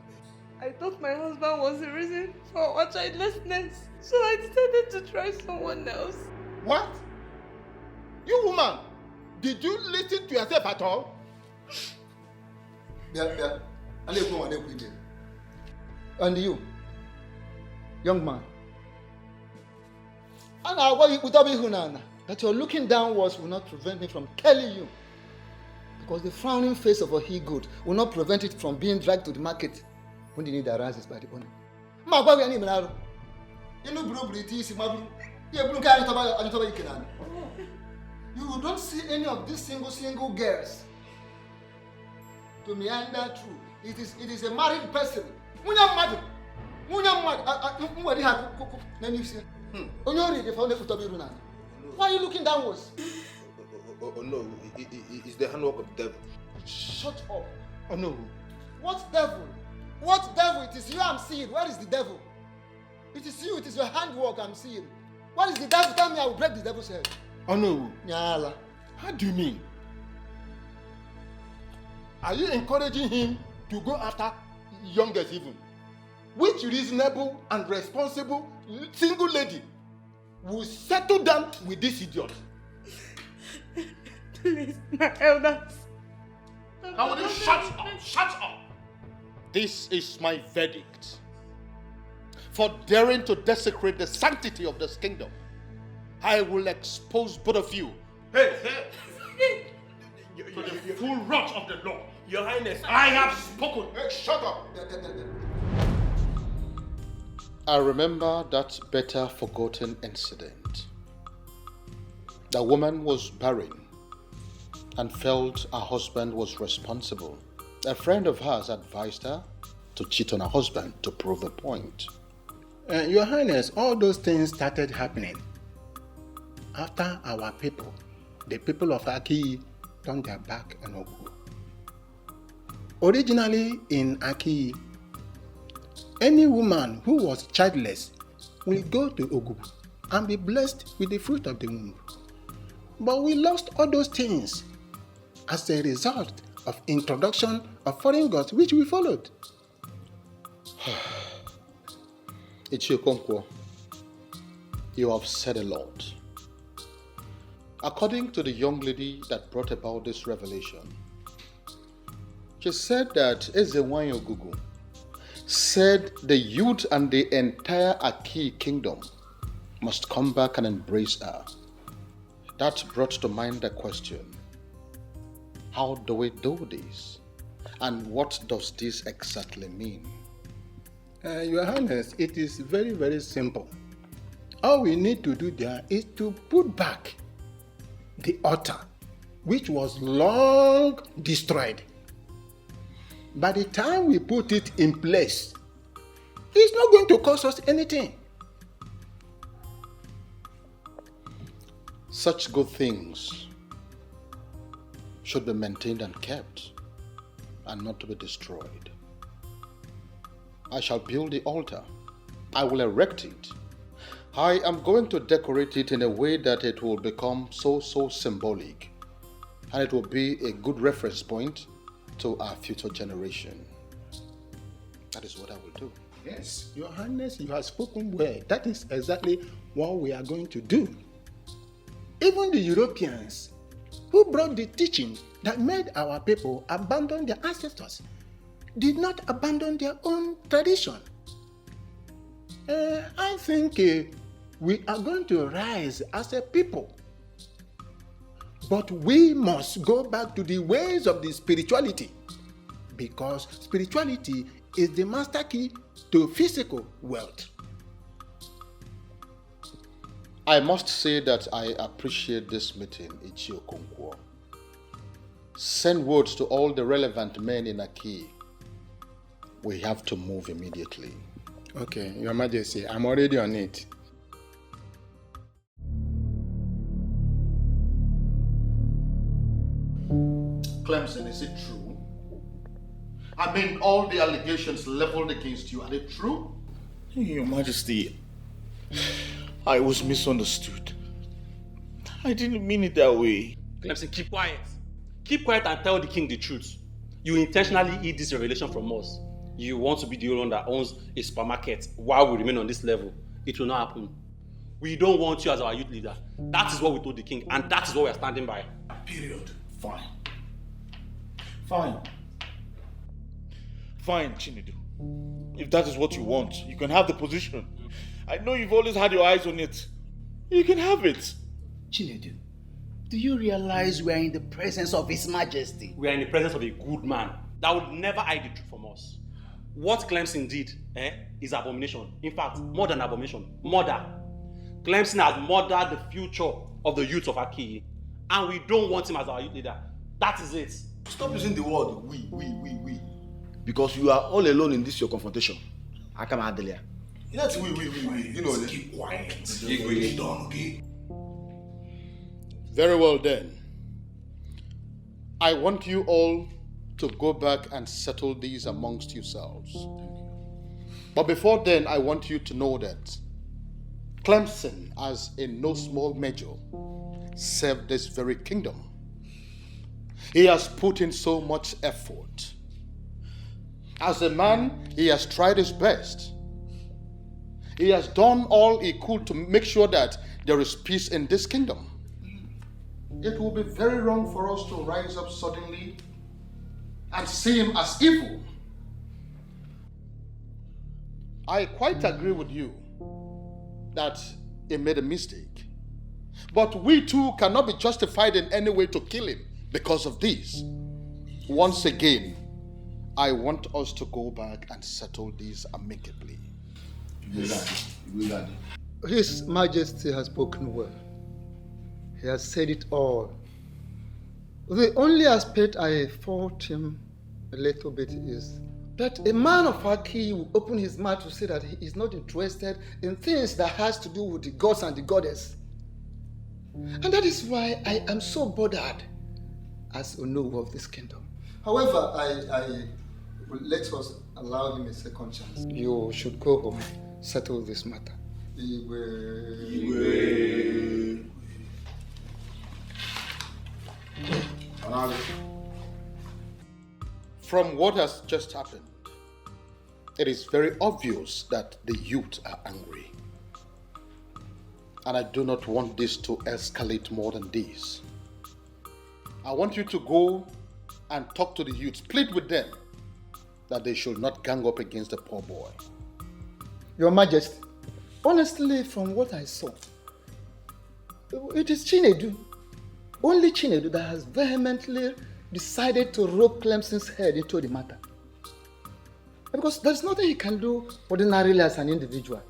I thought my husband was the reason for our childlessness, so I decided to try someone else. What? You woman, did you listen to yourself at all? Yeah. And you, young man, that your looking downwards will not prevent me from telling you, because the frowning face of a he-goat will not prevent it from being dragged to the market when the need arises by the owner. You don't see any of these single girls to meander through. It is a married person. Why are you looking downwards? Oh no, it's the handwork of the devil. Shut up. Oh no. What devil? What devil? It is you I'm seeing. Where is the devil? It is you, it is your handwork I'm seeing. What is the devil? Tell me, I will break the devil's head. Oh no. Nyala. How do you mean? Are you encouraging him to go after youngest even? Which reasonable and responsible single lady will settle down with this idiot? Please, my elders. Now will you shut up? This is my verdict. For daring to desecrate the sanctity of this kingdom, I will expose both of you. Hey! To the full wrath of the law. Your Highness, I have spoken. Hey, shut up! I remember that better forgotten incident. The woman was barren and felt her husband was responsible. A friend of hers advised her to cheat on her husband to prove a point. Your Highness, all those things started happening after our people, the people of Aki, turned their back on Ogu. Originally in Aki, any woman who was childless will go to Ogu and be blessed with the fruit of the womb. But we lost all those things as a result of introduction of foreign gods, which we followed. Ichiokonkwo, you have said a lot. According to the young lady that brought about this revelation, she said that Ezewanyo Gugu said the youth and the entire Aki kingdom must come back and embrace her. That brought to mind the question, how do we do this? And what does this exactly mean? Your Highness, it is very, very simple. All we need to do there is to put back the altar, which was long destroyed. By the time we put it in place, it's not going to cost us anything. Such good things should be maintained and kept, and not to be destroyed. I shall build the altar. I will erect it. I am going to decorate it in a way that it will become so symbolic, and it will be a good reference point to our future generation. That is what I will do. Yes, Your Highness, you have spoken well. That is exactly what we are going to do. Even the Europeans who brought the teaching that made our people abandon their ancestors did not abandon their own tradition. I think we are going to rise as a people. But we must go back to the ways of the spirituality, because spirituality is the master key to physical wealth. I must say that I appreciate this meeting, Ichio Okonkwo. Send words to all the relevant men in Aki. We have to move immediately. Okay, Your Majesty, I'm already on it. Clemson, is it true? I mean, all the allegations leveled against you, are they true? Your Majesty, I was misunderstood. I didn't mean it that way. Clemson, keep quiet. Keep quiet and tell the king the truth. You intentionally hid this revelation from us. You want to be the only one that owns a supermarket while we remain on this level. It will not happen. We don't want you as our youth leader. That is what we told the king, and that is what we are standing by. Period. Fine. Fine, Chinedu. If that is what you want, you can have the position. I know you've always had your eyes on it. You can have it. Chinedu, do you realize we are in the presence of His Majesty? We are in the presence of a good man that would never hide the truth from us. What Clemson did is abomination. In fact, more than abomination, murder. Clemson has murdered the future of the youth of Aki, and we don't want him as our youth leader. That is it. Stop using the word we. Because you are all alone in this your confrontation. Akama Adelia. That's we. You know, keep quiet. Very well then. I want you all to go back and settle these amongst yourselves. But before then, I want you to know that Clemson, as in no small measure, served this very kingdom. He has put in so much effort. As a man, he has tried his best. He has done all he could to make sure that there is peace in this kingdom. It will be very wrong for us to rise up suddenly and see him as evil. I quite agree with you that he made a mistake. But we too cannot be justified in any way to kill him because of this. Once again, I want us to go back and settle these amicably. His Majesty has spoken well. He has said it all. The only aspect I fault him a little bit is that a man of Aki will open his mouth to say that he is not interested in things that has to do with the gods and the goddess. And that is why I am so bothered as Onowu of this kingdom. However, I will let us allow him a second chance. You should go home, settle this matter. From what has just happened, it is very obvious that the youth are angry. And I do not want this to escalate more than this. I want you to go and talk to the youth, plead with them that they should not gang up against the poor boy. Your Majesty, honestly, from what I saw, it is Chinedu, only Chinedu, that has vehemently decided to rope Clemson's head into the matter. Because there's nothing he can do ordinarily as an individual.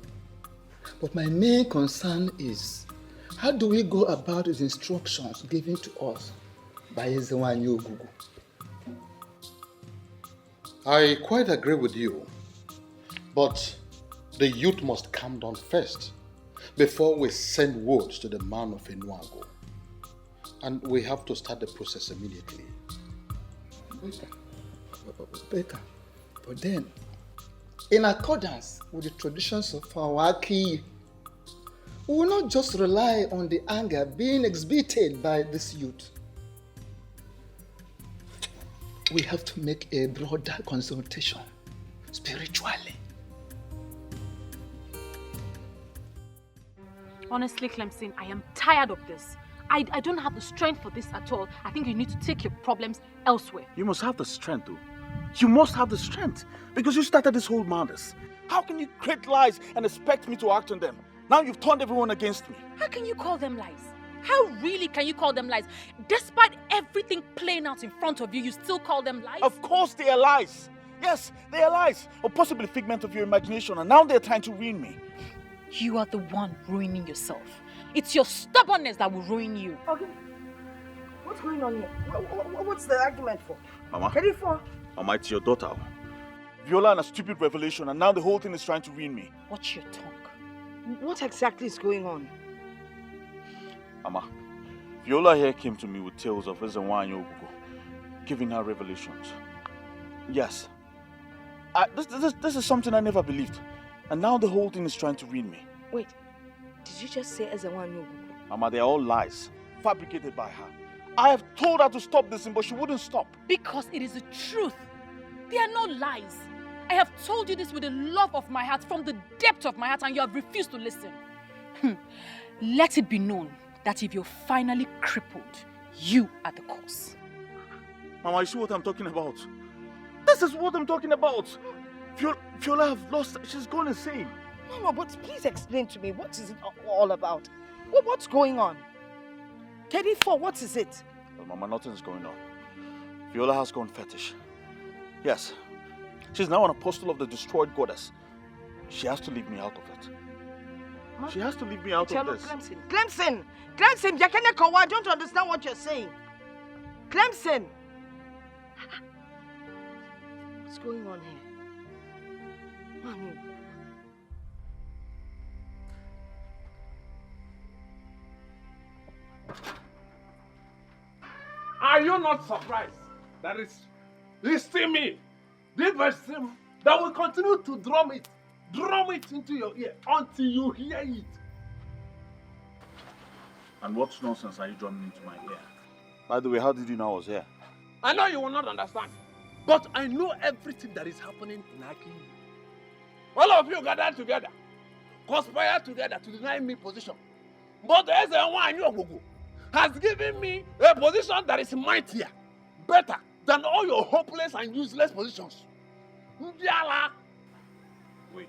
But my main concern is, how do we go about his instructions given to us by Ezewanyi Ogugu? I quite agree with you, but the youth must calm down first before we send words to the man of Enuago. And we have to start the process immediately. Better. But then, in accordance with the traditions of our Aki, we will not just rely on the anger being exhibited by this youth. We have to make a broader consultation spiritually. Honestly, Clemson, I am tired of this. I don't have the strength for this at all. I think you need to take your problems elsewhere. You must have the strength, though. You must have the strength. Because you started this whole madness. How can you create lies and expect me to act on them? Now you've turned everyone against me. How can you call them lies? How really can you call them lies? Despite everything playing out in front of you, you still call them lies? Of course they are lies. Yes, they are lies. Or possibly a figment of your imagination. And now they're trying to ruin me. You are the one ruining yourself. It's your stubbornness that will ruin you. Okay. What's going on here? What's the argument for? Mama. Ready for? Mama, it's your daughter. Viola and a stupid revelation, and now the whole thing is trying to ruin me. Watch your tongue. What exactly is going on? Mama, Viola here came to me with tales of Ezenwa and Ogugo, giving her revelations. Yes. This is something I never believed. And now the whole thing is trying to ruin me. Wait, did you just say Ezenwa and Ogugo? Mama, they are all lies, fabricated by her. I have told her to stop this, but she wouldn't stop. Because it is the truth. They are not lies. I have told you this with the love of my heart, from the depth of my heart, and you have refused to listen. Let it be known that if you're finally crippled, you are the cause. Mama, you see what I'm talking about? This is what I'm talking about. Viola have lost, she's gone insane. No, but please explain to me, what is it all about? What's going on? Teddy, what is it? Well, Mama, nothing's going on. Viola has gone fetish. Yes. She's now an apostle of the destroyed goddess. She has to leave me out of it. Huh? She has to leave me out of this. Clemson, I don't understand what you're saying. Clemson! What's going on here? Manu. Are you not surprised that it's still me, this person that will continue to drum it into your ear until you hear it? And what nonsense are you drumming into my ear? By the way, how did you know I was here? I know you will not understand, but I know everything that is happening in Aki. All of you gathered together, conspire together to deny me position. But as a one has given me a position that is mightier, better than all your hopeless and useless positions. Wait.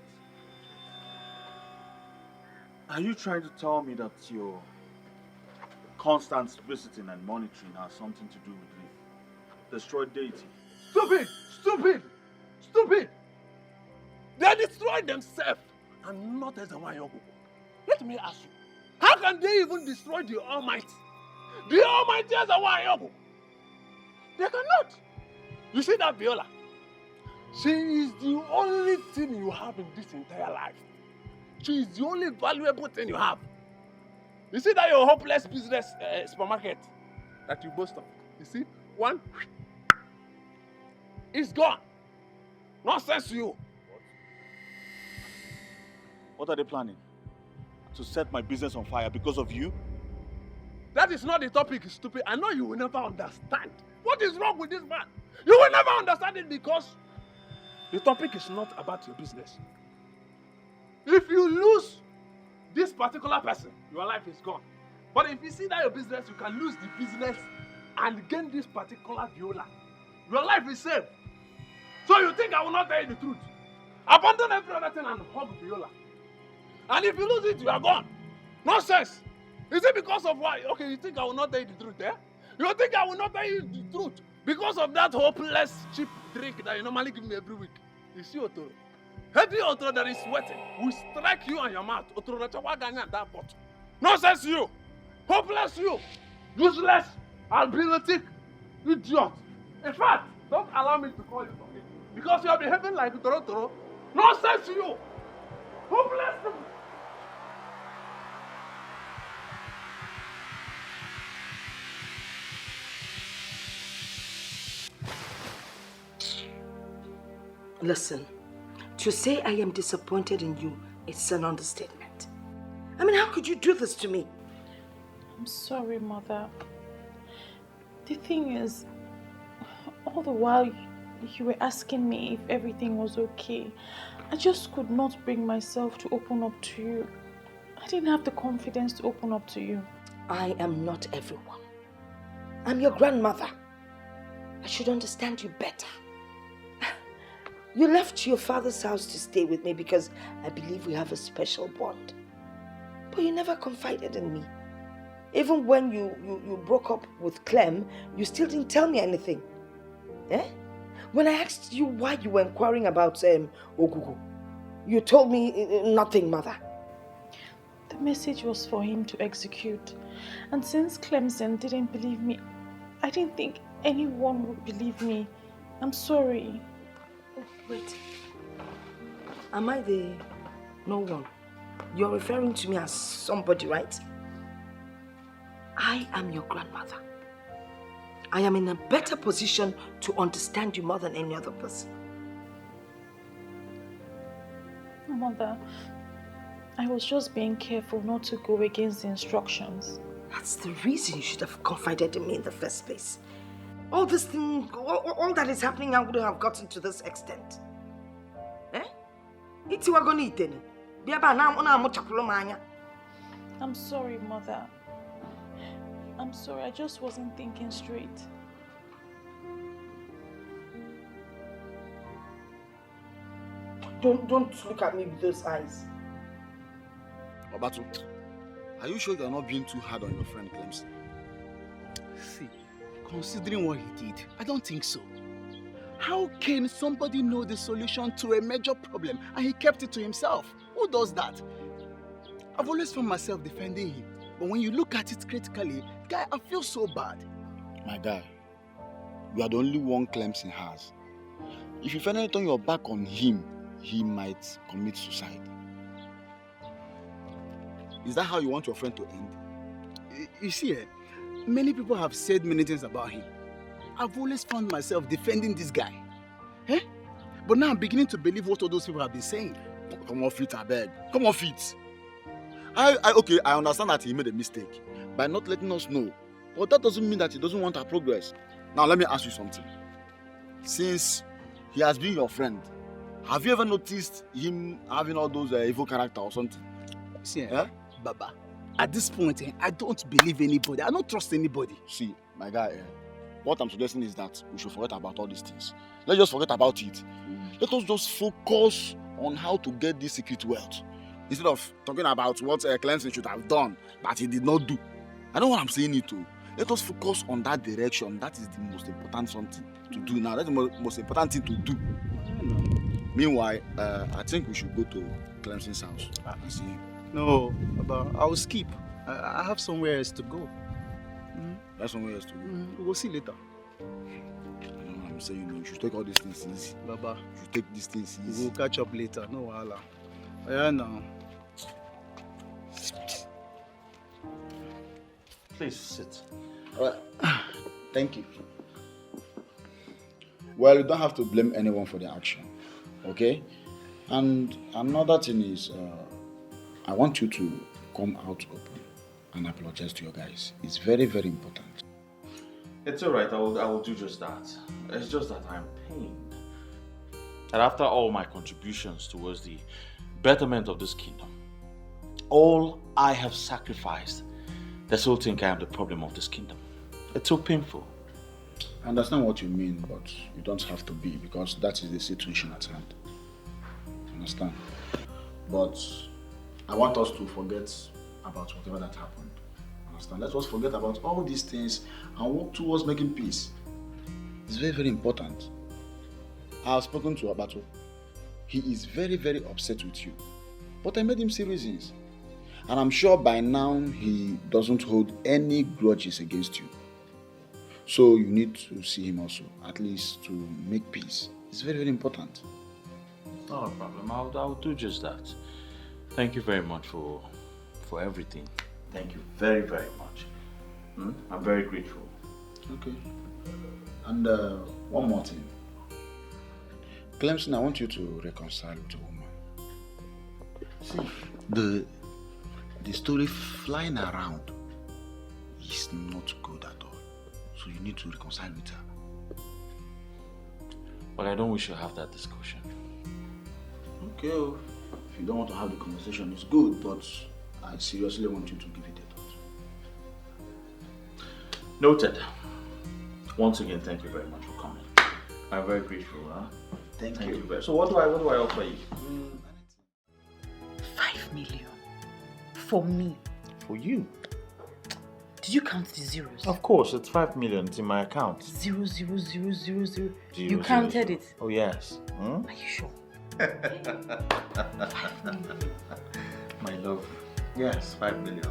Are you trying to tell me that your constant visiting and monitoring has something to do with the destroyed deity? Stupid! They destroyed themselves and not as a one. Let me ask you, how can they even destroy the Almighty? The Almighty as a one. They cannot. You see that Viola? She is the only thing you have in this entire life. She is the only valuable thing you have. You see that your hopeless business supermarket that you boast of? You see? One, it's gone. Nonsense to you. What are they planning? To set my business on fire because of you? That is not the topic, stupid. I know you will never understand. What is wrong with this man? You will never understand it because the topic is not about your business. If you lose this particular person, your life is gone. But if you see that your business, you can lose the business and gain this particular Viola. Your life is safe. So you think I will not tell you the truth? Abandon every other thing and hug Viola. And if you lose it, you are gone. Nonsense. Is it because of why? Okay, you think I will not tell you the truth, eh? You think I will not tell you the truth because of that hopeless cheap drink that you normally give me every week? You see, Otoro. Heavy Otoro that is sweating will strike you on your mouth. Otoro, that bottle. Nonsense, you. Hopeless, you. Useless, abilitic, idiot. In fact, don't allow me to call you something because you are behaving like Otoro. Nonsense, you. Hopeless. Listen, to say I am disappointed in you is an understatement. I mean, how could you do this to me? I'm sorry, Mother. The thing is, all the while you were asking me if everything was okay, I just could not bring myself to open up to you. I didn't have the confidence to open up to you. I am not everyone. I'm your grandmother. I should understand you better. You left your father's house to stay with me because I believe we have a special bond. But you never confided in me. Even when you broke up with Clem, you still didn't tell me anything. Eh? When I asked you why you were inquiring about Ogugu, you told me nothing, Mother. The message was for him to execute. And since Clemson didn't believe me, I didn't think anyone would believe me. I'm sorry. Oh, wait. Am I the no one? You're referring to me as somebody, right? I am your grandmother. I am in a better position to understand you more than any other person. Mother, I was just being careful not to go against the instructions. That's the reason you should have confided in me in the first place. All this thing, all that is happening, I wouldn't have gotten to this extent. Eh? It's what going to eat. I'm sorry, Mother. I'm sorry, I just wasn't thinking straight. Don't look at me with those eyes. Obatu, are you sure you're not being too hard on your friend Clemson? See, considering what he did, I don't think so. How can somebody know the solution to a major problem and he kept it to himself? Who does that? I've always found myself defending him. But when you look at it critically, guy, I feel so bad. My guy, you are the only one Clemson has. If you finally turn your back on him, he might commit suicide. Is that how you want your friend to end? You see, many people have said many things about him. I've always found myself defending this guy. Eh? But now I'm beginning to believe what all those people have been saying. Come off it, I beg. Come off it. Okay, I understand that he made a mistake by not letting us know. But that doesn't mean that he doesn't want our progress. Now, let me ask you something. Since he has been your friend, have you ever noticed him having all those evil character or something? See, Baba, at this point, I don't believe anybody. I don't trust anybody. See, my guy, what I'm suggesting is that we should forget about all these things. Let's just forget about it. Let us just focus on how to get this secret wealth. Instead of talking about what Clemson should have done that he did not do. I know what I'm saying it to. Let us focus on that direction. That is the most important something to do now. That's the most important thing to do. Meanwhile, I think we should go to Clemson's house and see him. No, Baba, I will skip. I have somewhere else to go. That's somewhere else to go. We will see later. You know what I'm saying? You should take all these things easy. Baba, you should take these things easy. We will catch up later. No wahala. Yeah, now. Please sit. All right. Thank you. Well, you don't have to blame anyone for the action, okay? And another thing is, I want you to come out open and apologize to your guys. It's very, very important. It's alright, I will do just that. It's just that I'm pained. And after all my contributions towards the betterment of this kingdom, all I have sacrificed, they still think I am the problem of this kingdom. It's so painful. I understand what you mean, but you don't have to be, because that is the situation at hand. Understand? But I want us to forget about whatever that happened. Understand? Let us forget about all these things and work towards making peace. It's very, very important. I have spoken to Abato. He is very, very upset with you. But I made him see reasons. And I'm sure by now he doesn't hold any grudges against you. So you need to see him also, at least to make peace. It's very, very important. Not a problem. I'll do just that. Thank you very much for everything. Thank you very, very much. I'm very grateful. Okay. And one more thing. Clemson, I want you to reconcile with a woman. See, the story flying around is not good at all. So you need to reconcile with her. But I don't wish to have that discussion. Okay, if you don't want to have the conversation, it's good, but I seriously want you to give it a thought. Noted. Once again, thank you very much for coming. I'm very grateful. Huh? Thank you. Very. So what do I offer you? 5 million. For me. For you? Did you count the zeros? Of course, it's 5 million. It's in my account. 0, 0, 0, 0, 0. You Zero, counted zero. it. Oh yes. Hmm? Are you sure? 5 million. My love. Yes, 5 million.